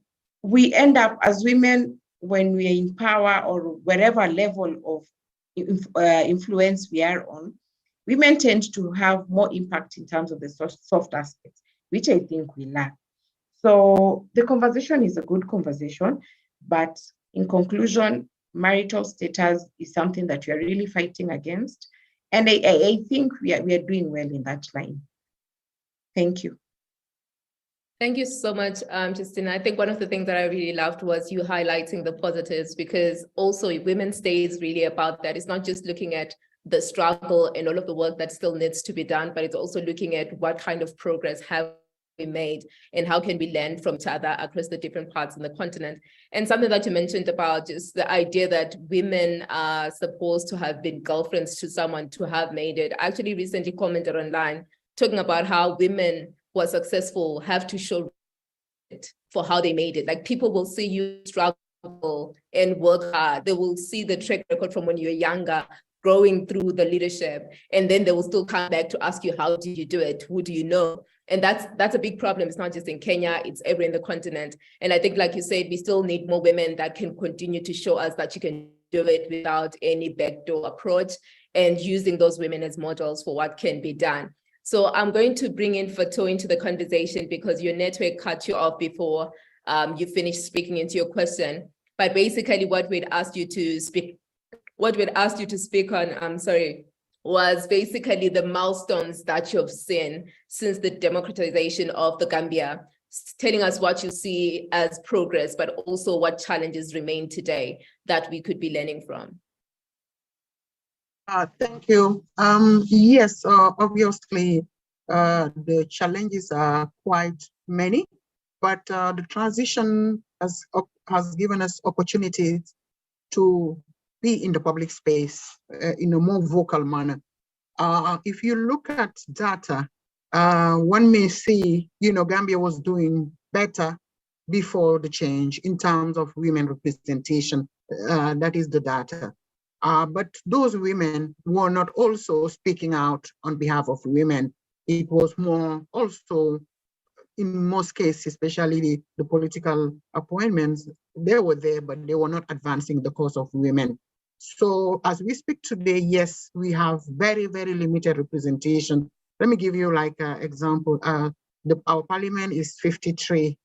we end up as women, when we are in power or wherever level of influence we are on, women tend to have more impact in terms of the soft aspects, which I think we lack. So the conversation is a good conversation, but in conclusion, marital status is something that we are really fighting against. And I think we are doing well in that line. Thank you. Thank you so much, Justina. I think one of the things that I really loved was you highlighting the positives, because also Women's Day is really about that. It's not just looking at the struggle and all of the work that still needs to be done, but it's also looking at what kind of progress have we made and how can we learn from each other across the different parts in the continent. And something that you mentioned about just the idea that women are supposed to have been girlfriends to someone to have made it. I actually recently commented online talking about how women was successful have to show it for how they made it. Like people will see you struggle and work hard. They will see the track record from when you were younger, growing through the leadership, and then they will still come back to ask you, how did you do it? Who do you know? And that's a big problem. It's not just in Kenya, it's everywhere in the continent. And I think, like you said, we still need more women that can continue to show us that you can do it without any backdoor approach, and using those women as models for what can be done. So I'm going to bring in Fatou into the conversation because your network cut you off before you finished speaking into your question. But basically what we'd asked you to speak on, was basically the milestones that you've seen since the democratization of the Gambia, telling us what you see as progress, but also what challenges remain today that we could be learning from. Thank you. Yes, obviously, the challenges are quite many, but the transition has given us opportunities to be in the public space in a more vocal manner. If you look at data, one may see, Gambia was doing better before the change in terms of women representation. That is the data. But those women were not also speaking out on behalf of women. It was more also, in most cases, especially the political appointments, they were there, but they were not advancing the cause of women. So as we speak today, yes, we have very, very limited representation. Let me give you like an example. Our parliament is 53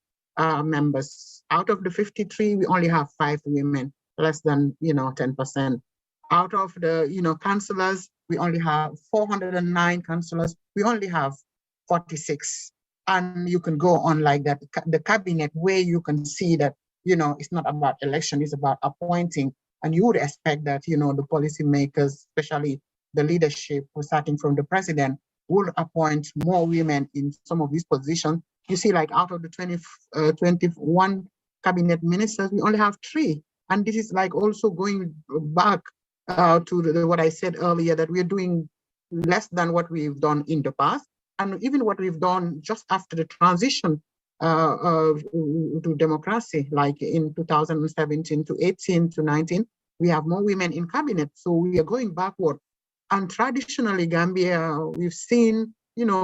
members. Out of the 53, we only have 5 women, less than 10%. Out of the councillors, we only have 409 councillors. We only have 46. And you can go on like that. The cabinet, where you can see that it's not about election, it's about appointing. And you would expect that, the policymakers, especially the leadership, starting from the president, will appoint more women in some of these positions. You see, like out of the 21 cabinet ministers, we only have 3. And this is like also going back to what I said earlier, that we're doing less than what we've done in the past. And even what we've done just after the transition to democracy, like in 2017 to 18 to 19, we have more women in cabinet. So we are going backward. And traditionally, Gambia, we've seen,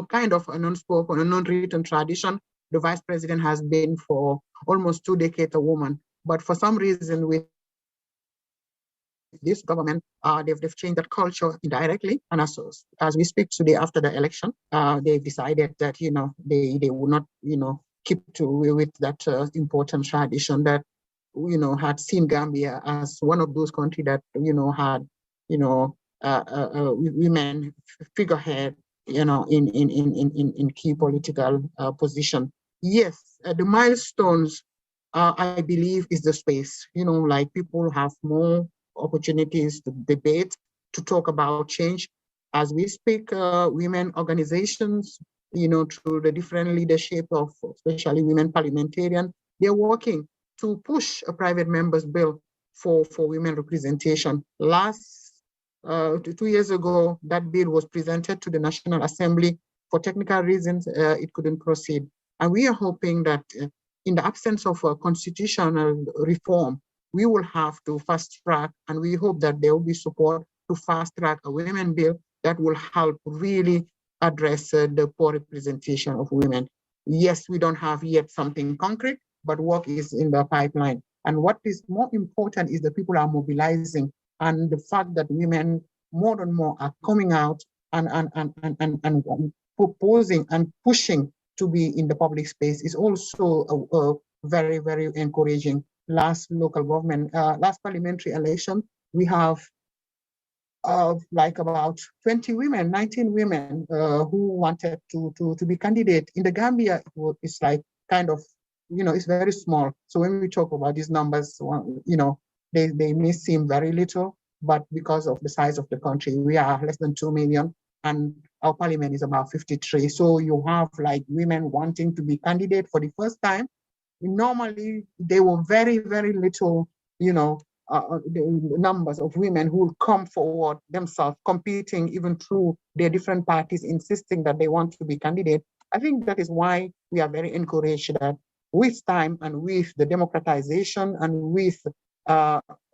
kind of an unspoken, an unwritten tradition. The vice president has been for almost 2 decades a woman. But for some reason, with this government, they've changed that culture indirectly. And as we speak today after the election, they've decided that, they will not, keep with that important tradition that, had seen Gambia as one of those countries that, had, women figurehead, in key political position. Yes, the milestones, I believe, is the space, like people have more opportunities to debate, to talk about change. As we speak, women organizations, through the different leadership of especially women parliamentarians, they're working to push a private members bill for women representation. 2 years ago, that bill was presented to the National Assembly. For technical reasons, it couldn't proceed. And we are hoping that in the absence of a constitutional reform, we will have to fast track, and we hope that there will be support to fast track a women bill that will help really address the poor representation of women. Yes, we don't have yet something concrete, but work is in the pipeline. And what is more important is that people are mobilizing, and the fact that women more and more are coming out and proposing and pushing to be in the public space is also very, very encouraging. Last parliamentary election, we have like about 20 women, 19 women who wanted to be candidate. In the Gambia, it's like kind of, it's very small. So when we talk about these numbers, they may seem very little, but because of the size of the country, we are less than 2 million, and our parliament is about 53. So you have like women wanting to be candidate for the first time. Normally, there were very, very little, the numbers of women who will come forward themselves, competing even through their different parties, insisting that they want to be candidate. I think that is why we are very encouraged that with time and with the democratization and with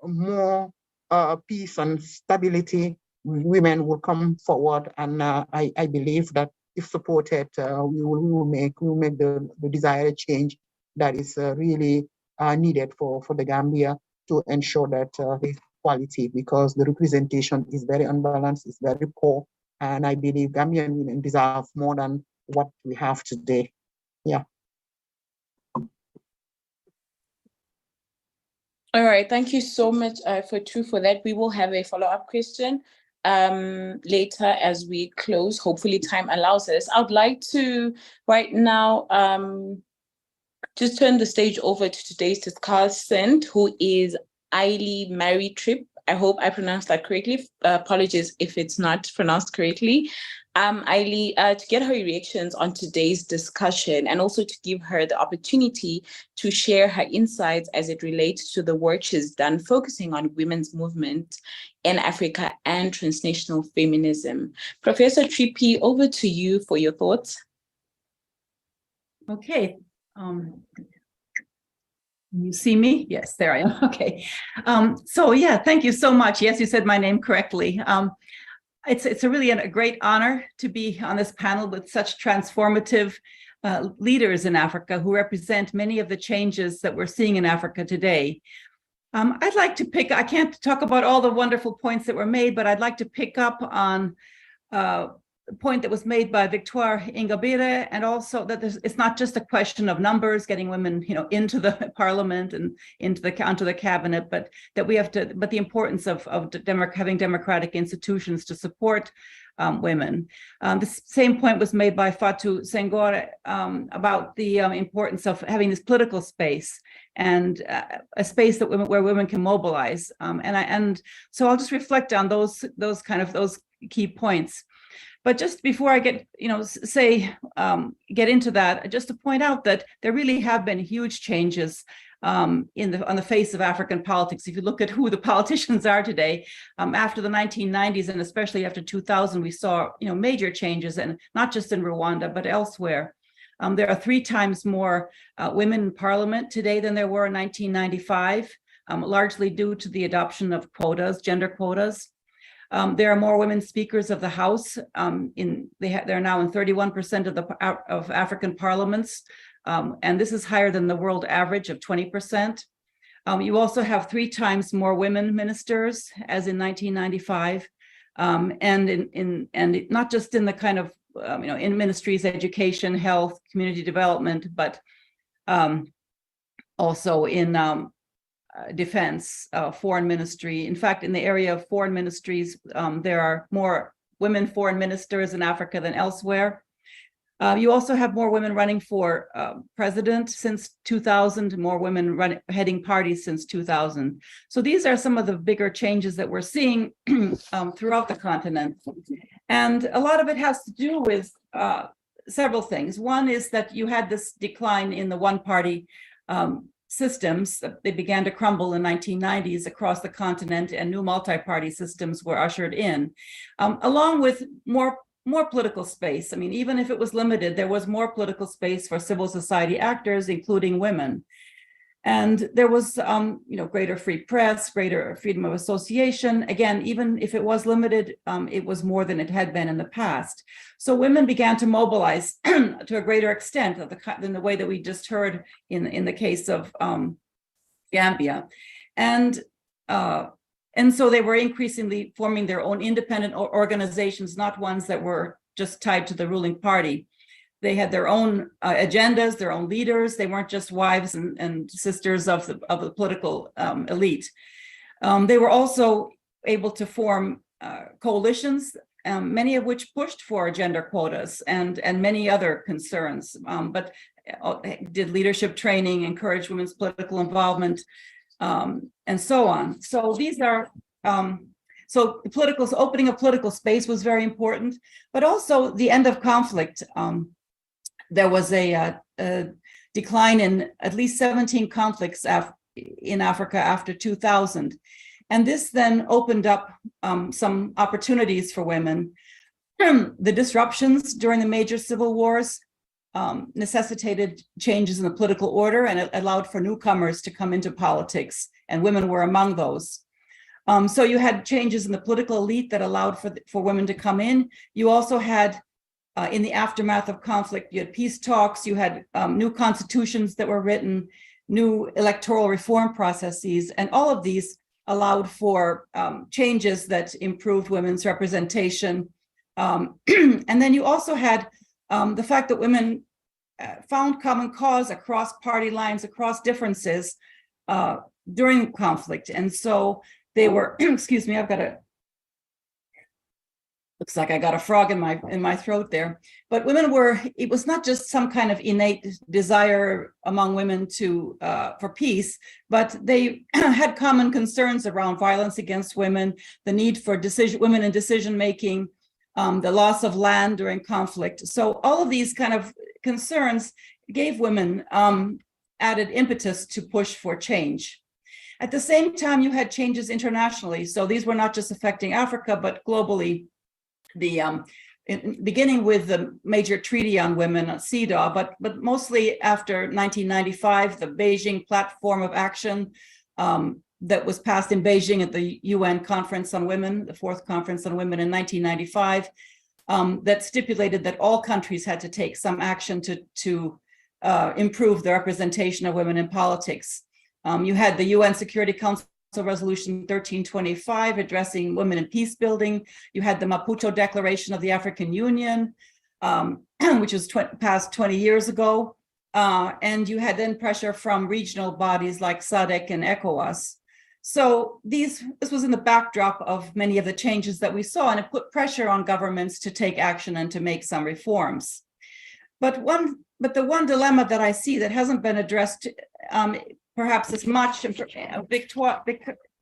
more peace and stability, women will come forward. And I believe that if supported, we will make the desired change that is really needed for the Gambia to ensure that there's quality, because the representation is very unbalanced, it's very poor. And I believe Gambian women deserve more than what we have today. Yeah. All right, thank you so much for that. We will have a follow-up question later as we close. Hopefully time allows us. I'd like to right now just turn the stage over to today's discussant, who is Aili Mary Tripp. I hope I pronounced that correctly. Apologies if it's not pronounced correctly. Aili, to get her reactions on today's discussion and also to give her the opportunity to share her insights as it relates to the work she's done focusing on women's movement in Africa and transnational feminism. Professor Trippi, over to you for your thoughts. Okay. You see me? Yes, there I am. Okay. So yeah, thank you so much. Yes, you said my name correctly. It's really a great honor to be on this panel with such transformative leaders in Africa who represent many of the changes that we're seeing in Africa today. I'd like to I can't talk about all the wonderful points that were made, but I'd like to pick up on point that was made by Victoire Ingabire, and also that it's not just a question of numbers, getting women, into the parliament and onto the cabinet, but that we have to, but the importance of having democratic institutions to support women. The same point was made by Fatou Senghor about the importance of having this political space and a space that where women can mobilize. And so I'll just reflect on those key points. But just before I get into that, just to point out that there really have been huge changes on the face of African politics. If you look at who the politicians are today, after the 1990s and especially after 2000, we saw major changes, and not just in Rwanda but elsewhere. There are 3 times more women in parliament today than there were in 1995, largely due to the adoption of quotas, gender quotas. There are more women speakers of the House. They're now in 31% of African parliaments, and this is higher than the world average of 20%. You also have 3 times more women ministers as in 1995, and not just in the kind of in ministries, education, health, community development, but also in defense, foreign ministry. In fact, in the area of foreign ministries, there are more women foreign ministers in Africa than elsewhere. You also have more women running for president since 2000, more women heading parties since 2000. So these are some of the bigger changes that we're seeing throughout the continent. And a lot of it has to do with several things. One is that you had this decline in the one-party systems. They began to crumble in the 1990s across the continent, and new multi-party systems were ushered in, along with more political space. I mean, even if it was limited, there was more political space for civil society actors, including women. And there was, greater free press, greater freedom of association. Again, even if it was limited, it was more than it had been in the past. So women began to mobilize to a greater extent than the way that we just heard in the case of Gambia. And so they were increasingly forming their own independent organizations, not ones that were just tied to the ruling party. They had their own agendas, their own leaders. They weren't just wives and sisters of the political elite. They were also able to form coalitions, many of which pushed for gender quotas and many other concerns, but did leadership training, encouraged women's political involvement, and so on. So these are so the opening of political space was very important, but also the end of conflict. There was a decline in at least 17 conflicts in Africa after 2000. And this then opened up some opportunities for women. The disruptions during the major civil wars necessitated changes in the political order, and it allowed for newcomers to come into politics, and women were among those. So you had changes in the political elite that allowed for women to come in. You also had, in the aftermath of conflict, you had peace talks, you had new constitutions that were written, new electoral reform processes, and all of these allowed for changes that improved women's representation. And then you also had the fact that women found common cause across party lines, across differences during conflict. And so they were, excuse me, looks like I got a frog in my throat there. But women were, it was not just some kind of innate desire among women to for peace, but they had common concerns around violence against women, the need for women in decision making, the loss of land during conflict. So all of these kind of concerns gave women added impetus to push for change. At the same time, you had changes internationally. So these were not just affecting Africa, but globally. Beginning with the major treaty on women, CEDAW, but mostly after 1995, the Beijing Platform of Action that was passed in Beijing at the UN Conference on Women, the fourth Conference on Women in 1995, that stipulated that all countries had to take some action to improve the representation of women in politics. You had the UN Security Council Resolution 1325 addressing women in peace building. You had the Maputo Declaration of the African Union, which was passed 20 years ago. And you had then pressure from regional bodies like SADC and ECOWAS. So this was in the backdrop of many of the changes that we saw, and it put pressure on governments to take action and to make some reforms. But the one dilemma that I see that hasn't been addressed perhaps as much, Victoire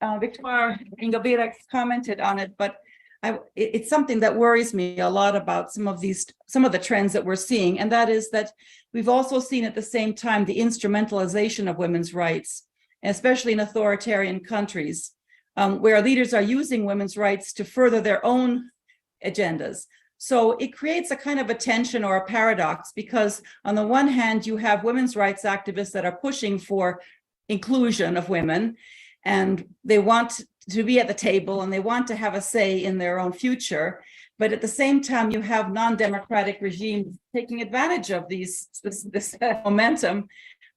Ingabire commented on it, but it's something that worries me a lot about some of the trends that we're seeing, and that is that we've also seen at the same time the instrumentalization of women's rights, especially in authoritarian countries, where leaders are using women's rights to further their own agendas. So it creates a kind of a tension or a paradox, because on the one hand, you have women's rights activists that are pushing for inclusion of women, and they want to be at the table and they want to have a say in their own future. But at the same time, you have non-democratic regimes taking advantage of this momentum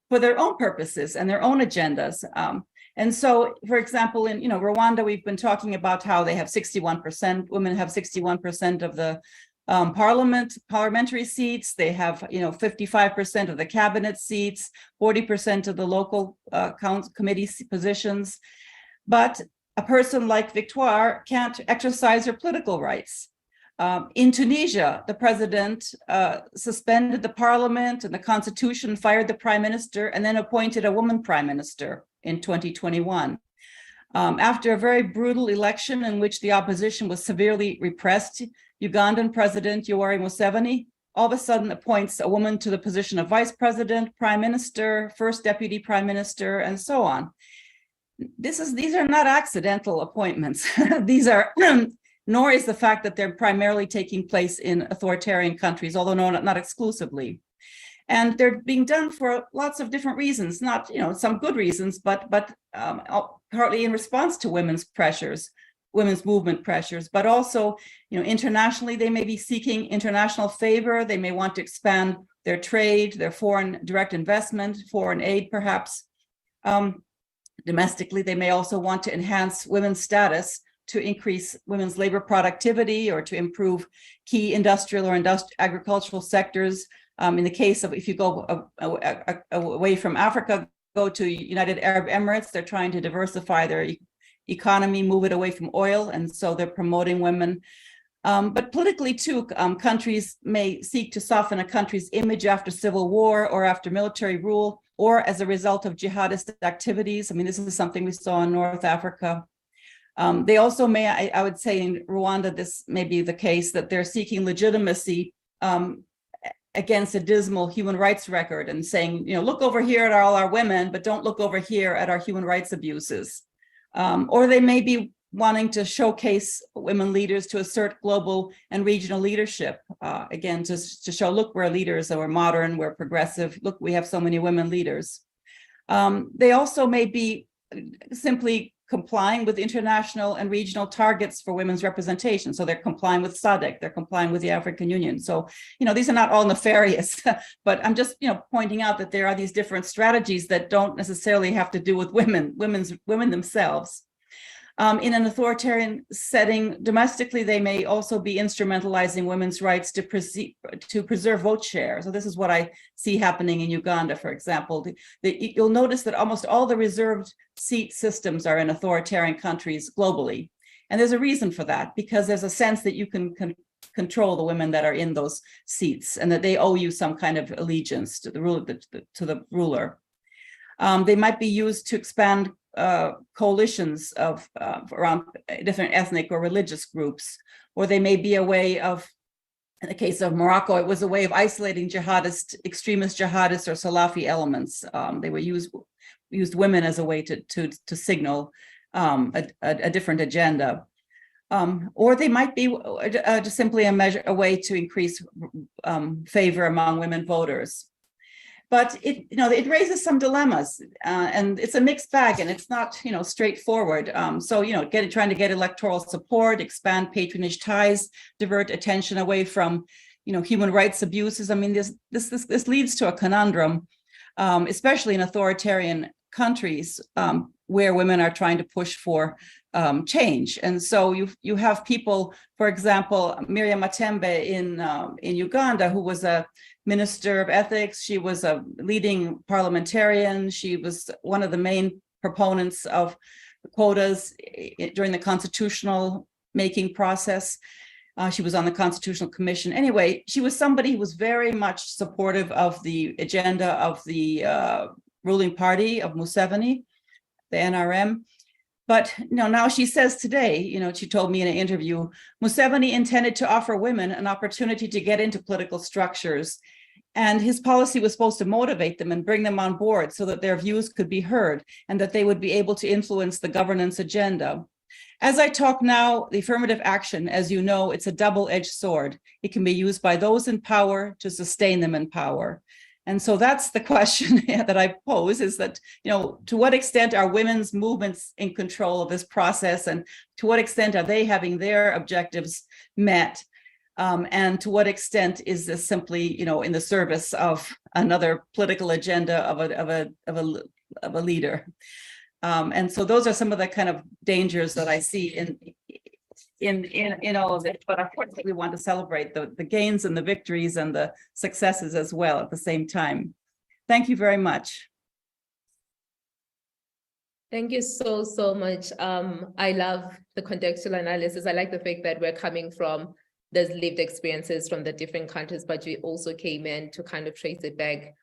for their own purposes and their own agendas. And so, for example, in Rwanda, we've been talking about how they have 61%, women have 61% of the parliamentary seats. They have 55% of the cabinet seats, 40% of the local committee positions. But a person like Victoire can't exercise her political rights. In Tunisia, the president suspended the parliament and the constitution, fired the prime minister, and then appointed a woman prime minister in 2021. After a very brutal election in which the opposition was severely repressed, Ugandan President Yoweri Museveni all of a sudden appoints a woman to the position of vice president, prime minister, first deputy prime minister, and so on. These are not accidental appointments. These are, nor is the fact that they're primarily taking place in authoritarian countries, although not exclusively. And they're being done for lots of different reasons, not some good reasons, but partly in response to women's movement pressures, but also internationally they may be seeking international favor. They may want to expand their trade, their foreign direct investment, foreign aid perhaps. Domestically, they may also want to enhance women's status to increase women's labor productivity or to improve key industrial or agricultural sectors. In the case of, if you go away from Africa, go to United Arab Emirates, they're trying to diversify their economy, move it away from oil, and so they're promoting women. But politically too, countries may seek to soften a country's image after civil war or after military rule, or as a result of jihadist activities. I mean, this is something we saw in North Africa. They also may, I would say in Rwanda, this may be the case, that they're seeking legitimacy against a dismal human rights record and saying, look over here at all our women, but don't look over here at our human rights abuses. Or they may be wanting to showcase women leaders to assert global and regional leadership. Again, just to show, look, we're leaders, and we're modern, we're progressive. Look, we have so many women leaders. They also may be simply complying with international and regional targets for women's representation. So they're complying with SADC, they're complying with the African Union. So, these are not all nefarious, but I'm just, pointing out that there are these different strategies that don't necessarily have to do with women themselves. In an authoritarian setting, domestically, they may also be instrumentalizing women's rights to preserve vote share. So this is what I see happening in Uganda, for example. You'll notice that almost all the reserved seat systems are in authoritarian countries globally. And there's a reason for that, because there's a sense that you can control the women that are in those seats and that they owe you some kind of allegiance to the ruler. They might be used to expand coalitions of around different ethnic or religious groups, or they may be a way of, in the case of Morocco, it was a way of isolating extremist jihadists or Salafi elements. They were used women as a way to signal a different agenda. Or they might be just simply a way to increase favor among women voters. But it raises some dilemmas, and it's a mixed bag, and it's not straightforward. So trying to get electoral support, expand patronage ties, divert attention away from human rights abuses. I mean, this leads to a conundrum, especially in authoritarian countries where women are trying to push for change. And so you have people, for example, Miriam Matembe in Uganda, who was a minister of ethics. She was a leading parliamentarian. She was one of the main proponents of quotas during the constitutional making process. She was on the Constitutional Commission. Anyway, she was somebody who was very much supportive of the agenda of the ruling party of Museveni, the NRM. But now she says today, she told me in an interview, Museveni intended to offer women an opportunity to get into political structures. And his policy was supposed to motivate them and bring them on board so that their views could be heard and that they would be able to influence the governance agenda. As I talk now, the affirmative action, as you know, it's a double-edged sword. It can be used by those in power to sustain them in power. And so that's the question that I pose, is that, to what extent are women's movements in control of this process, and to what extent are they having their objectives met? And to what extent is this simply, in the service of another political agenda of a leader? And so those are some of the kind of dangers that I see in all of it. But of course, we want to celebrate the gains and the victories and the successes as well at the same time. Thank you very much. Thank you so much. I love the contextual analysis. I like the fact that we're coming from those lived experiences from the different countries, but we also came in to kind of trace it back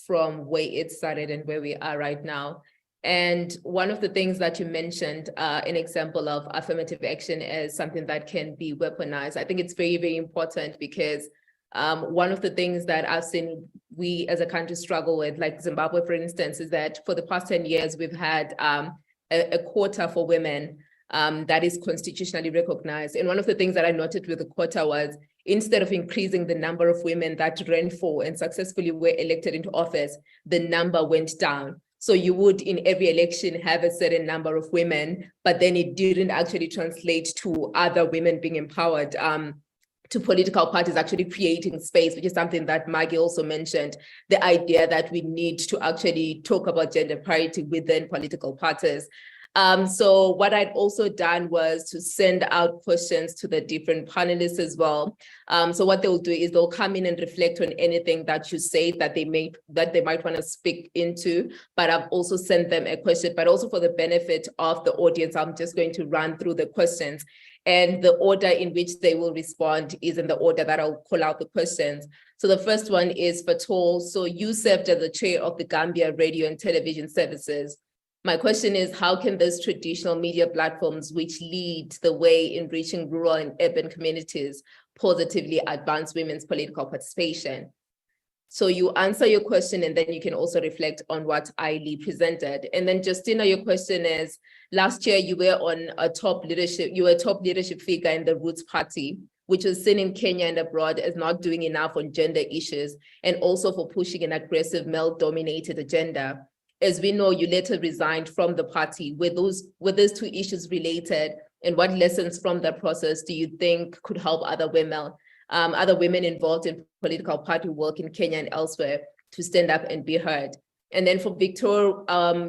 from where it started and where we are right now. And one of the things that you mentioned, an example of affirmative action as something that can be weaponized. I think it's very, very important, because one of the things that I've seen we as a country struggle with, like Zimbabwe, for instance, is that for the past 10 years, we've had a quota for women that is constitutionally recognized. And one of the things that I noted with the quota was, instead of increasing the number of women that ran for and successfully were elected into office, the number went down. So you would, in every election, have a certain number of women, but then it didn't actually translate to other women being empowered, to political parties actually creating space, which is something that Maggie also mentioned, the idea that we need to actually talk about gender parity within political parties. So what I'd also done was to send out questions to the different panelists as well. So what they'll do is they'll come in and reflect on anything that you say that they might want to speak into, but I've also sent them a question, but also for the benefit of the audience, I'm just going to run through the questions, and the order in which they will respond is in the order that I'll call out the questions. So the first one is for Tol. So you served as the chair of the Gambia Radio and Television Services. My question is, how can these traditional media platforms, which lead the way in reaching rural and urban communities, positively advance women's political participation? So you answer your question and then you can also reflect on what Aili presented. And then Justina, your question is, last year you were a top leadership figure in the Roots Party, which was seen in Kenya and abroad as not doing enough on gender issues and also for pushing an aggressive male-dominated agenda. As we know, you later resigned from the party. Were those two issues related? And what lessons from that process do you think could help other women involved in political party work in Kenya and elsewhere to stand up and be heard? And then for Victor,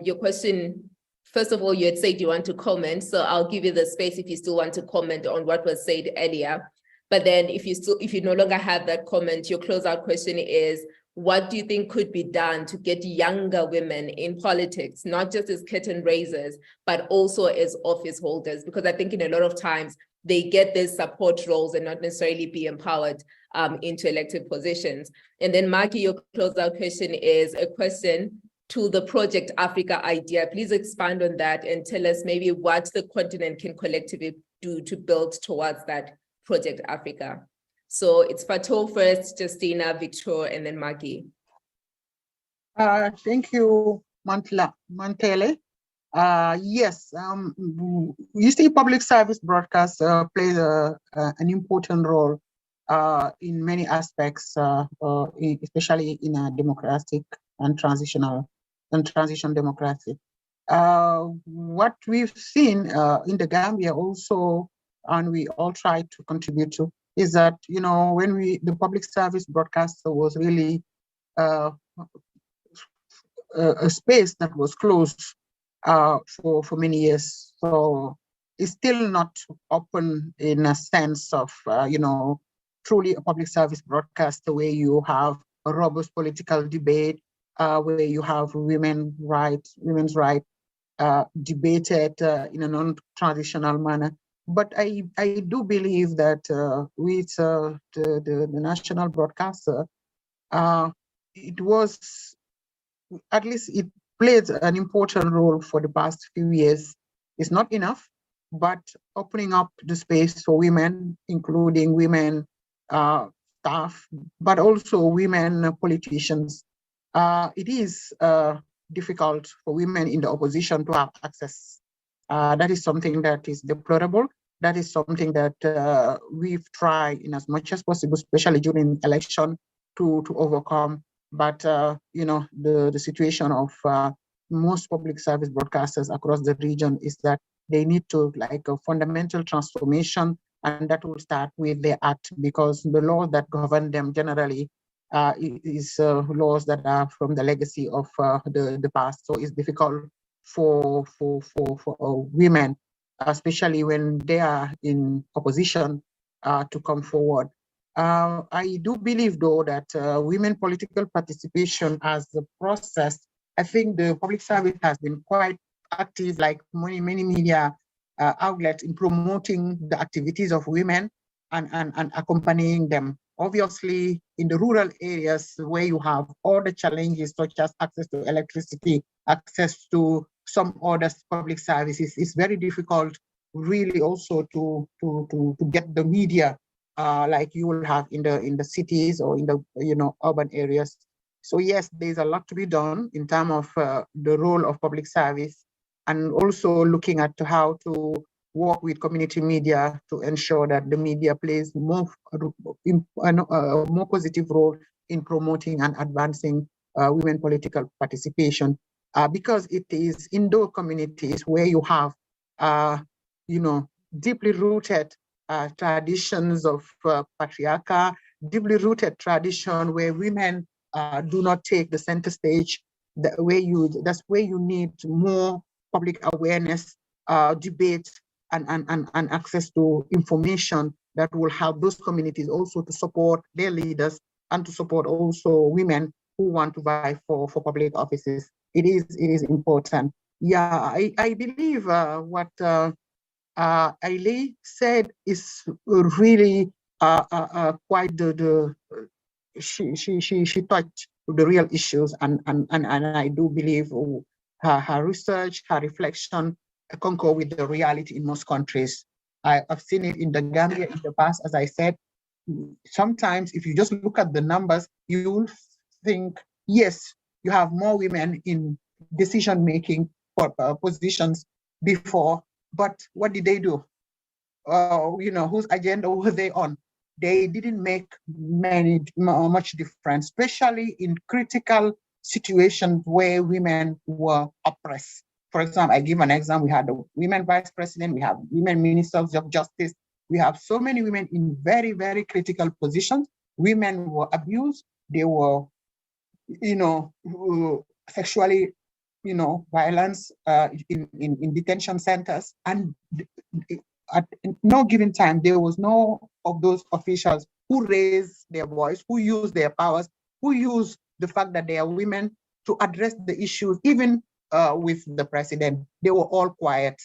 your question, first of all, you had said you want to comment, so I'll give you the space if you still want to comment on what was said earlier. But then if you no longer have that comment, your closeout question is, what do you think could be done to get younger women in politics, not just as curtain raisers, but also as office holders? Because I think in a lot of times they get these support roles and not necessarily be empowered into elected positions. And then Maggie, your closeout question is a question to the Project Africa idea. Please expand on that and tell us maybe what the continent can collectively do to build towards that Project Africa. So it's Fatou first, Justina, Victor, and then Maggie. Thank you, Mantele. Yes, you see, public service broadcast plays an important role in many aspects, especially in a democratic and transition democracy. What we've seen in the Gambia also, and we all try to contribute to, is that, when the public service broadcaster was really a space that was closed for many years. So it's still not open in a sense of, truly a public service broadcaster where you have a robust political debate, where you have women's rights debated in a non-traditional manner. But I do believe that with the national broadcaster, it was, at least it played an important role for the past few years. It's not enough, but opening up the space for women, including women staff, but also women politicians. It is difficult for women in the opposition to have access. That is something that is deplorable. That is something that we've tried in as much as possible, especially during election, to overcome. But the situation of most public service broadcasters across the region is that they need to a fundamental transformation, and that will start with the act, because the laws that govern them generally is laws that are from the legacy of the past. So it's difficult for women, especially when they are in opposition, to come forward. I do believe, though, that women political participation as a process, I think the public service has been quite active, like many media outlets, in promoting the activities of women and accompanying them. Obviously, in the rural areas where you have all the challenges, such as access to electricity, access to some other public services, it's very difficult really also to get the media like you will have in the cities or in the urban areas. So yes, there's a lot to be done in terms of the role of public service, and also looking at how to work with community media to ensure that the media plays more positive role in promoting and advancing women political participation, because it is in those communities where you have deeply rooted traditions of patriarchy, deeply rooted tradition where women do not take the center stage. That's where you need more public awareness, debate, and access to information that will help those communities also to support their leaders and to support also women who want to vie for public offices. It is important. Yeah, I believe what Aili said is really quite she touched the real issues, and I do believe her research, her reflection concur with the reality in most countries. I've seen it in the Gambia in the past, as I said. Sometimes if you just look at the numbers, you will think, yes, you have more women in decision-making positions before, but what did they do? Whose agenda were they on? They didn't make much difference, especially in critical situations where women were oppressed. For example, I give an example. We had a women vice president, we have women ministers of justice. We have so many women in very, very critical positions. Women were abused. They were, sexually, violence in detention centers. And at no given time, there was no of those officials who raised their voice, who used their powers, who used the fact that they are women to address the issues, even with the president. They were all quiet.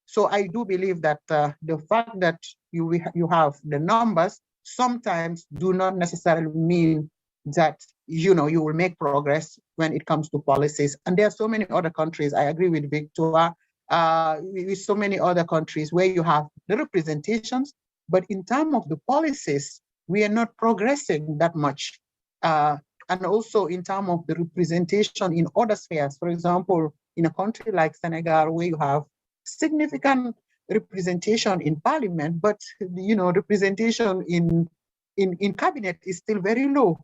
So I do believe that the fact that you have the numbers sometimes do not necessarily mean that you will make progress when it comes to policies. And there are so many other countries. I agree with Victoria. With so many other countries where you have the representations, but in terms of the policies, we are not progressing that much. And also in terms of the representation in other spheres, for example, in a country like Senegal, where you have significant representation in parliament, but representation in cabinet is still very low.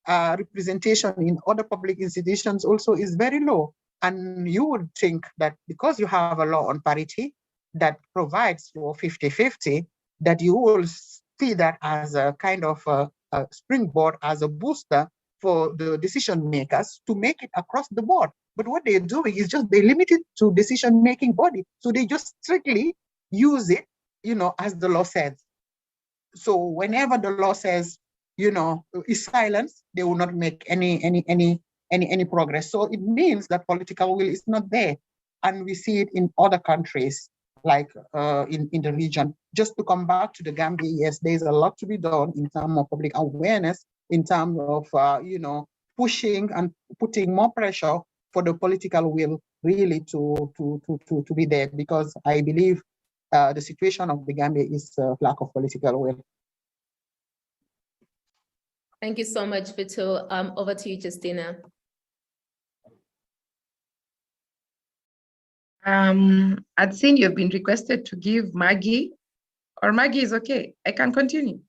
Representation in other public institutions also is very low. And you would think that because you have a law on parity that provides for 50-50, that you will see that as a kind of a springboard, as a booster for the decision makers to make it across the board. But what they're doing is just they limit it to decision-making body. So they just strictly use it, as the law says. So whenever the law says, is silence, they will not make any progress. So it means that political will is not there. And we see it in other countries, like in the region. Just to come back to the Gambia, yes, there's a lot to be done in terms of public awareness, in terms of, pushing and putting more pressure for the political will really to be there, because I believe the situation of the Gambia is lack of political will. Thank you so much, Vito. Over to you, Justina. I'd seen you've been requested to give Maggie, or Maggie is okay. I can continue.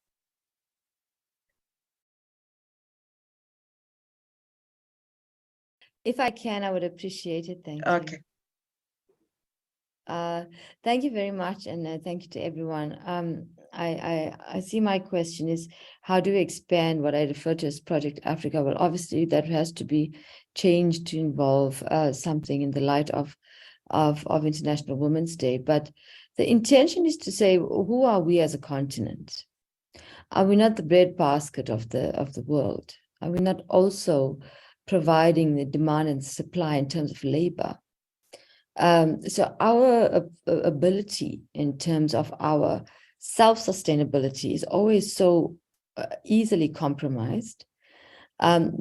If I can, I would appreciate it. Thank you. Okay. Thank you very much, and thank you to everyone. I see my question is, how do we expand what I refer to as Project Africa? Well, obviously that has to be changed to involve something in the light of International Women's Day. But the intention is to say, who are we as a continent? Are we not the breadbasket of the world? Are we not also providing the demand and supply in terms of labor? So our ability in terms of our self-sustainability is always so easily compromised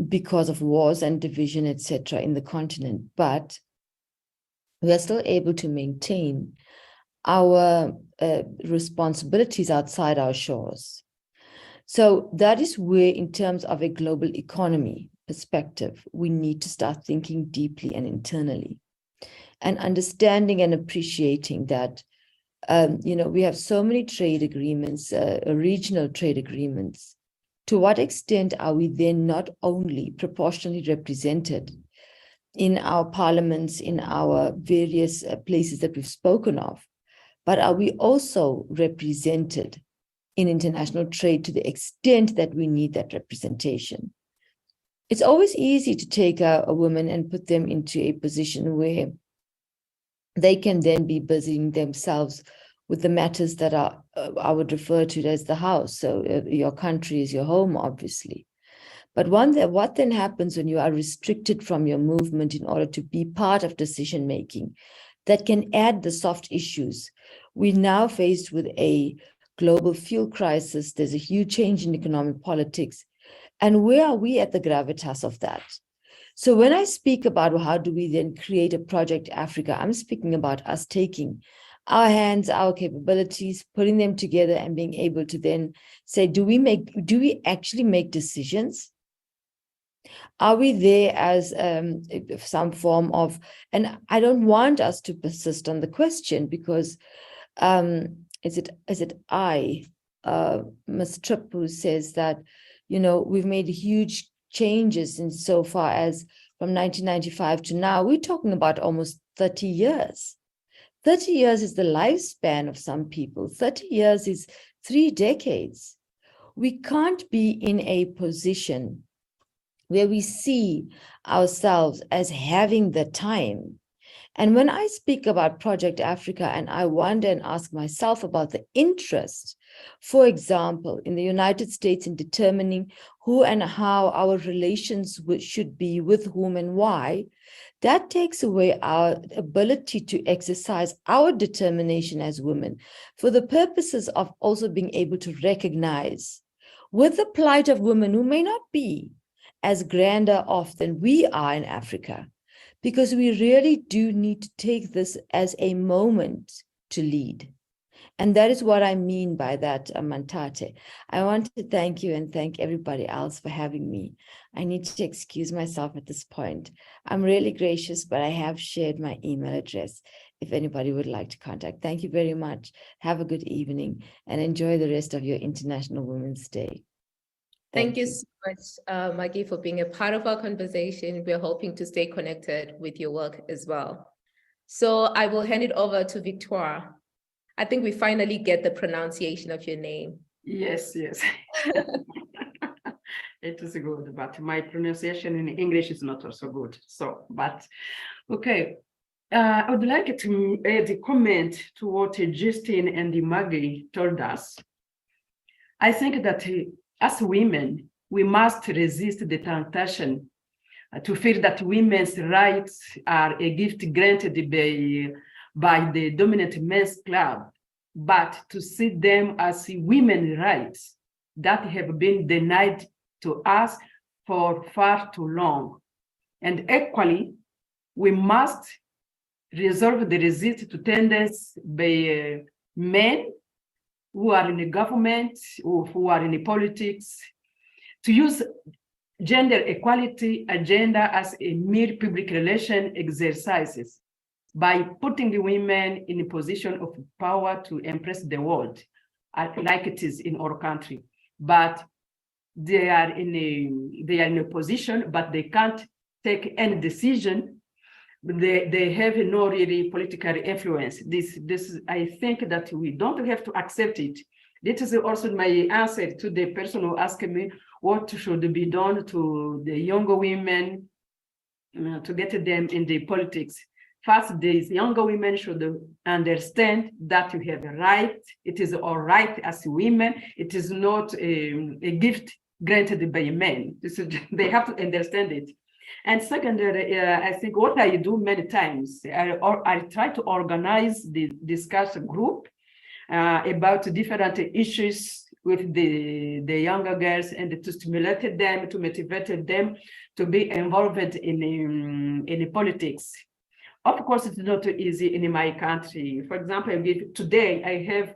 because of wars and division, etc., in the continent. But we are still able to maintain our responsibilities outside our shores. So that is where, in terms of a global economy perspective, we need to start thinking deeply and internally, and understanding and appreciating that, we have so many trade agreements, regional trade agreements. To what extent are we then not only proportionally represented in our parliaments, in our various places that we've spoken of, but are we also represented in international trade to the extent that we need that representation? It's always easy to take a woman and put them into a position where they can then be busying themselves with the matters that are, I would refer to it as the house. So your country is your home, obviously. But what then happens when you are restricted from your movement in order to be part of decision-making that can add the soft issues? We're now faced with a global fuel crisis. There's a huge change in economic politics. And where are we at the gravitas of that? So when I speak about how do we then create a Project Africa, I'm speaking about us taking our hands, our capabilities, putting them together and being able to then say, do we actually make decisions Are we there as some form of, and I don't want us to persist on the question because is it Ms. Tripp, who says that, we've made huge changes in so far as from 1995 to now. We're talking about almost 30 years. 30 years is the lifespan of some people. 30 years is 3 decades. We can't be in a position where we see ourselves as having the time. And when I speak about Project Africa, and I wonder and ask myself about the interest, for example, in the United States in determining who and how our relations should be with whom and why, that takes away our ability to exercise our determination as women for the purposes of also being able to recognize with the plight of women who may not be as grander off than we are in Africa, because we really do need to take this as a moment to lead. And that is what I mean by that, Mantate. I want to thank you and thank everybody else for having me. I need to excuse myself at this point. I'm really gracious, but I have shared my email address if anybody would like to contact. Thank you very much. Have a good evening and enjoy the rest of your International Women's Day. Thank you so much, Maggie, for being a part of our conversation. We're hoping to stay connected with your work as well. So I will hand it over to Victoire. I think we finally get the pronunciation of your name. Yes. It is good, but my pronunciation in English is not also good. So, but okay. I would like to add a comment to what Justine and Maggie told us. I think that as women, we must resist the temptation to feel that women's rights are a gift granted by the dominant men's club, but to see them as women's rights that have been denied to us for far too long. And equally, we must resolve the resist to tendencies by men who are in the government or who are in the politics to use gender equality agenda as a mere public relation exercises by putting the women in a position of power to impress the world, like it is in our country. But they are in a position, but they can't take any decision. They have no really political influence. This I think that we don't have to accept it. This is also my answer to the person who asked me what should be done to the younger women to get them in the politics. First, these younger women should understand that you have a right. It is all right as women. It is not a gift granted by men. They have to understand it. And second, I think what I do many times, I try to organize the discussion group about different issues with the younger girls and to stimulate them, to motivate them to be involved in the politics. Of course, it's not easy in my country. For example, today I have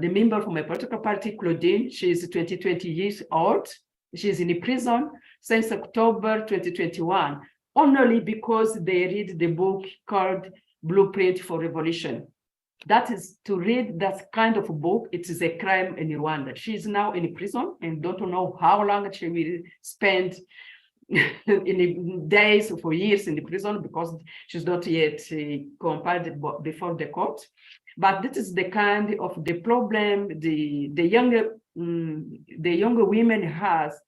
the member from my political party, Claudine. She is 20 years old. She's in the prison since October 2021, only because they read the book called Blueprint for Revolution. That is, to read that kind of book, it is a crime in Rwanda. She is now in prison and don't know how long she will spend in the days or for years in the prison because she's not yet compelled before the court. But this is the kind of the problem the younger women have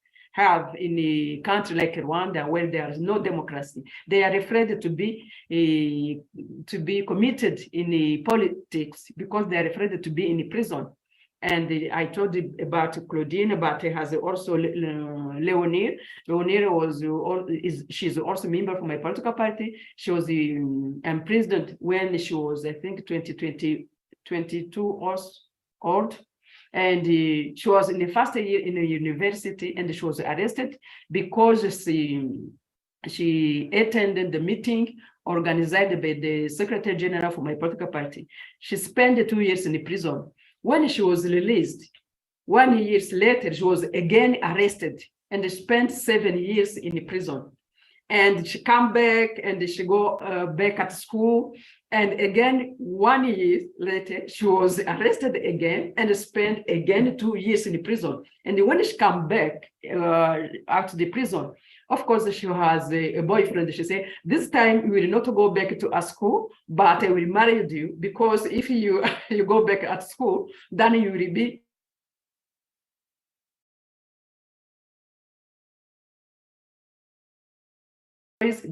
in a country like Rwanda, where there is no democracy. They are afraid to be committed in politics because they are afraid to be in prison. And I told you about Claudine, but it has also Leonir. Leonir she's also a member from my political party. She was imprisoned when she was, I think, 22 years old. And she was in the first year in the university, and she was arrested because she attended the meeting organized by the Secretary General for my political party. She spent 2 years in the prison. When she was released, 1 year later, she was again arrested and spent 7 years in prison. And she come back and she go back at school. And again, 1 year later, she was arrested again and spent again 2 years in prison. And when she come back out of the prison, of course, she has a boyfriend. She said, this time you will not go back to a school, but I will marry you, because if you go back at school, then you will be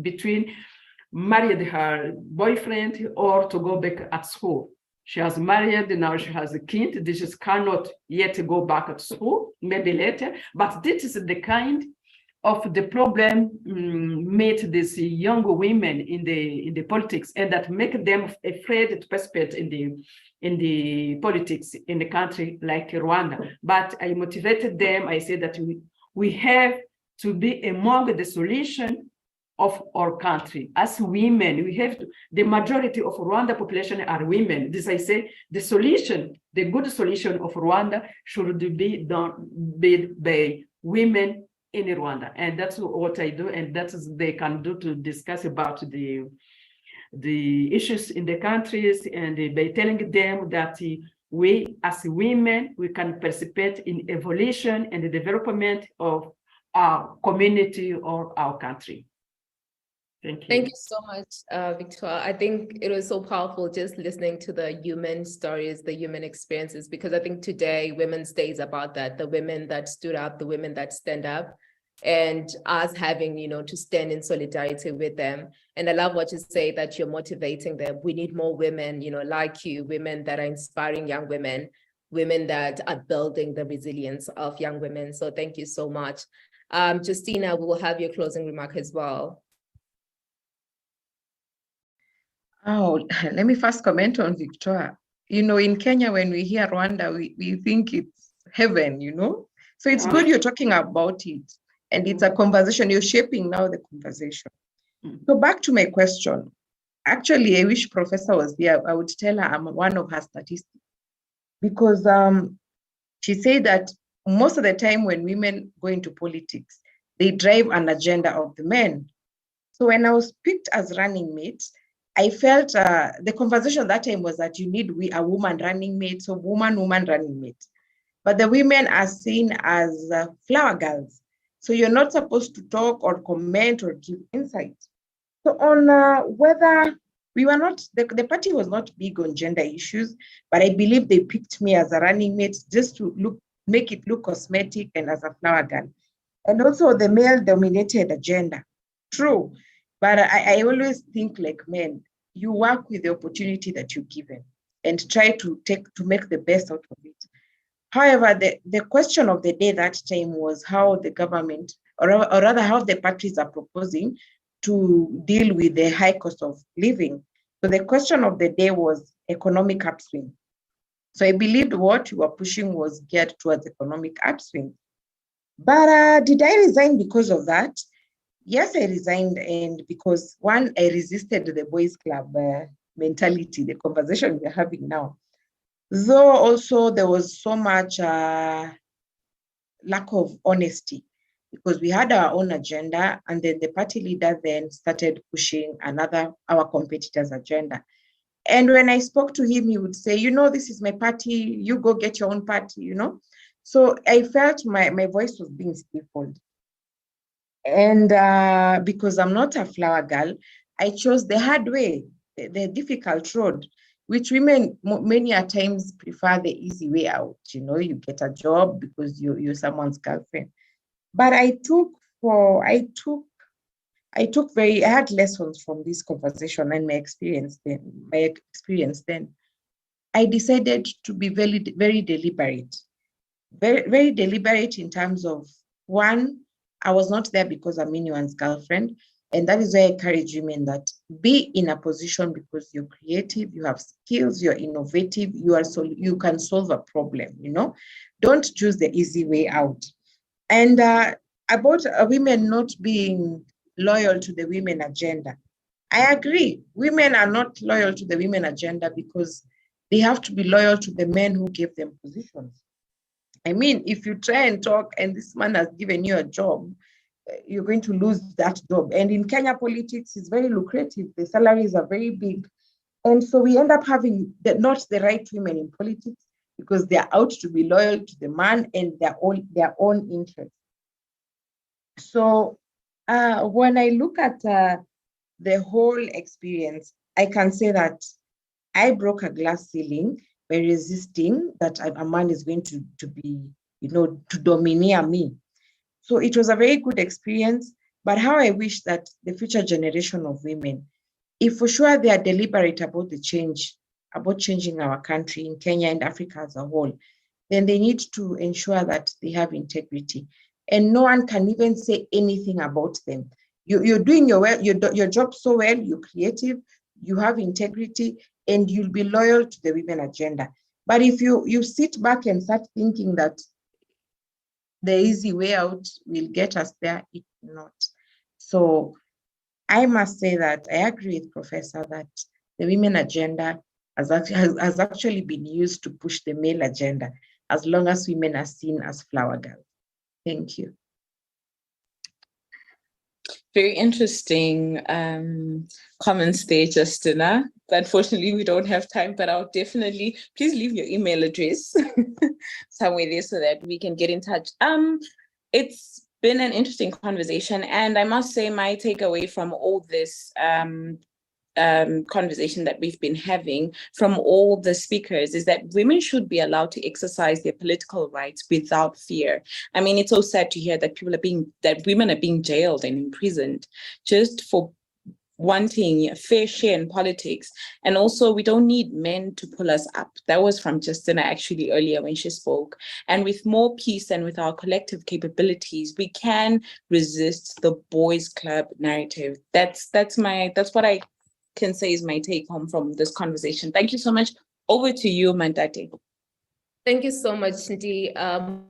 between married her boyfriend or to go back at school. She has married, now she has a kid. This is cannot yet go back at school, maybe later. But this is the kind of the problem made these young women in the politics, and that make them afraid to participate in the politics in the country like Rwanda. But I motivated them. I said that we have to be among the solution of our country. As women, we have to, the majority of Rwanda population are women. This I say, the solution, the good solution of Rwanda should be done by women in Rwanda. And that's what I do, and that's they can do to discuss about the issues in the countries, and by telling them that we as women, we can participate in evolution and the development of our community or our country. Thank you. Thank you so much, Victoire. I think it was so powerful just listening to the human stories, the human experiences, because I think today Women's Day is about that, the women that stood up, the women that stand up, and us having, to stand in solidarity with them. And I love what you say, that you're motivating them. We need more women, like you, women that are inspiring young women that are building the resilience of young women. So thank you so much. Justina, we will have your closing remark as well. Oh, let me first comment on Victoria. In Kenya, when we hear Rwanda, we think it's heaven, So it's good you're talking about it. And it's a conversation. You're shaping now the conversation. So back to my question. Actually, I wish Professor was here. I would tell her I'm one of her statistics. Because she said that most of the time when women go into politics, they drive an agenda of the men. So when I was picked as running mate, I felt the conversation that time was that you need a woman running mate, so woman running mate. But the women are seen as flower girls. So you're not supposed to talk or comment or give insight. So on whether we were not, the party was not big on gender issues, but I believe they picked me as a running mate just to make it look cosmetic and as a flower girl. And also the male-dominated agenda. True. But I always think like men, you work with the opportunity that you're given and try to make the best out of it. However, the question of the day that time was how the government, or rather how the parties are proposing to deal with the high cost of living. So the question of the day was economic upswing. So I believed what you were pushing was geared towards economic upswing. But did I resign because of that? Yes, I resigned, and because one, I resisted the boys' club mentality, the conversation we're having now. Though also there was so much lack of honesty, because we had our own agenda, and then the party leader then started pushing our competitor's agenda. And when I spoke to him, he would say, this is my party, you go get your own party, So I felt my voice was being stifled. And because I'm not a flower girl, I chose the hard way, the difficult road, which women many a times prefer the easy way out. You get a job because you're someone's girlfriend. But I had lessons from this conversation and my experience then. I decided to be very, very deliberate, very, very deliberate in terms of, one, I was not there because I'm anyone's girlfriend. And that is why I encourage women that be in a position because you're creative, you have skills, you're innovative, you can solve a problem, Don't choose the easy way out. And about women not being loyal to the women agenda. I agree. Women are not loyal to the women agenda because they have to be loyal to the men who gave them positions. I mean, if you try and talk and this man has given you a job, you're going to lose that job. And in Kenya, politics is very lucrative. The salaries are very big. And so we end up having not the right women in politics because they're out to be loyal to the man and their own interests. So when I look at the whole experience, I can say that I broke a glass ceiling by resisting that a man is going to be, to domineer me. So it was a very good experience, but how I wish that the future generation of women, if for sure they are deliberate about the change, about changing our country in Kenya and Africa as a whole, then they need to ensure that they have integrity. And no one can even say anything about them. You're doing your job so well, you're creative, you have integrity, and you'll be loyal to the women agenda. But if you sit back and start thinking that the easy way out will get us there, it will not. So I must say that I agree with Professor that the women agenda has actually been used to push the male agenda as long as women are seen as flower girls. Thank you. Very interesting comments there, Justina. Unfortunately, we don't have time, but I'll definitely, please leave your email address somewhere there so that we can get in touch. It's been an interesting conversation, and I must say my takeaway from all this conversation that we've been having from all the speakers is that women should be allowed to exercise their political rights without fear. I mean, it's so sad to hear that women are being jailed and imprisoned just for wanting a fair share in politics. And also, we don't need men to pull us up. That was from Justina actually earlier when she spoke. And with more peace and with our collective capabilities, we can resist the boys' club narrative. That's what I can say is my take home from this conversation. Thank you so much. Over to you, Mandate. Thank you so much, Ndi.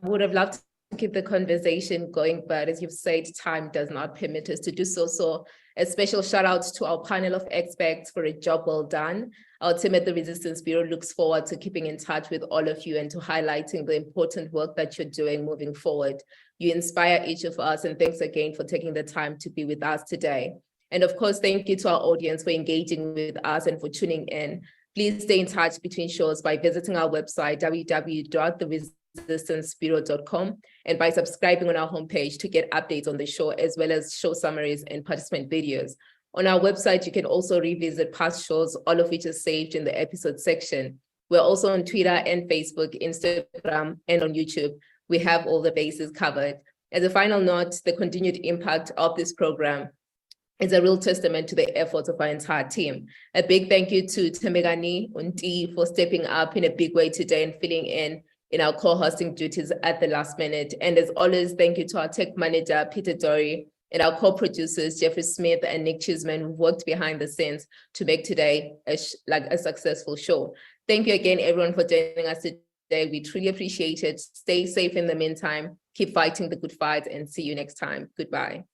Would have loved to keep the conversation going, but as you've said, time does not permit us to do so. So a special shout out to our panel of experts for a job well done. Our team at the Resistance Bureau looks forward to keeping in touch with all of you and to highlighting the important work that you're doing moving forward. You inspire each of us, and thanks again for taking the time to be with us today. And of course, thank you to our audience for engaging with us and for tuning in. Please stay in touch between shows by visiting our website, www.theresistancebureau.com, and by subscribing on our homepage to get updates on the show, as well as show summaries and participant videos. On our website, you can also revisit past shows, all of which are saved in the episode section. We're also on Twitter and Facebook, Instagram, and on YouTube. We have all the bases covered. As a final note, the continued impact of this program is a real testament to the efforts of our entire team. A big thank you to Temegani Unti for stepping up in a big way today and filling in our co-hosting duties at the last minute. And as always, thank you to our tech manager, Peter Dory, and our co-producers, Jeffrey Smith and Nick Chisman, who worked behind the scenes to make today a successful show. Thank you again, everyone, for joining us today. We truly appreciate it. Stay safe in the meantime. Keep fighting the good fight, and see you next time. Goodbye.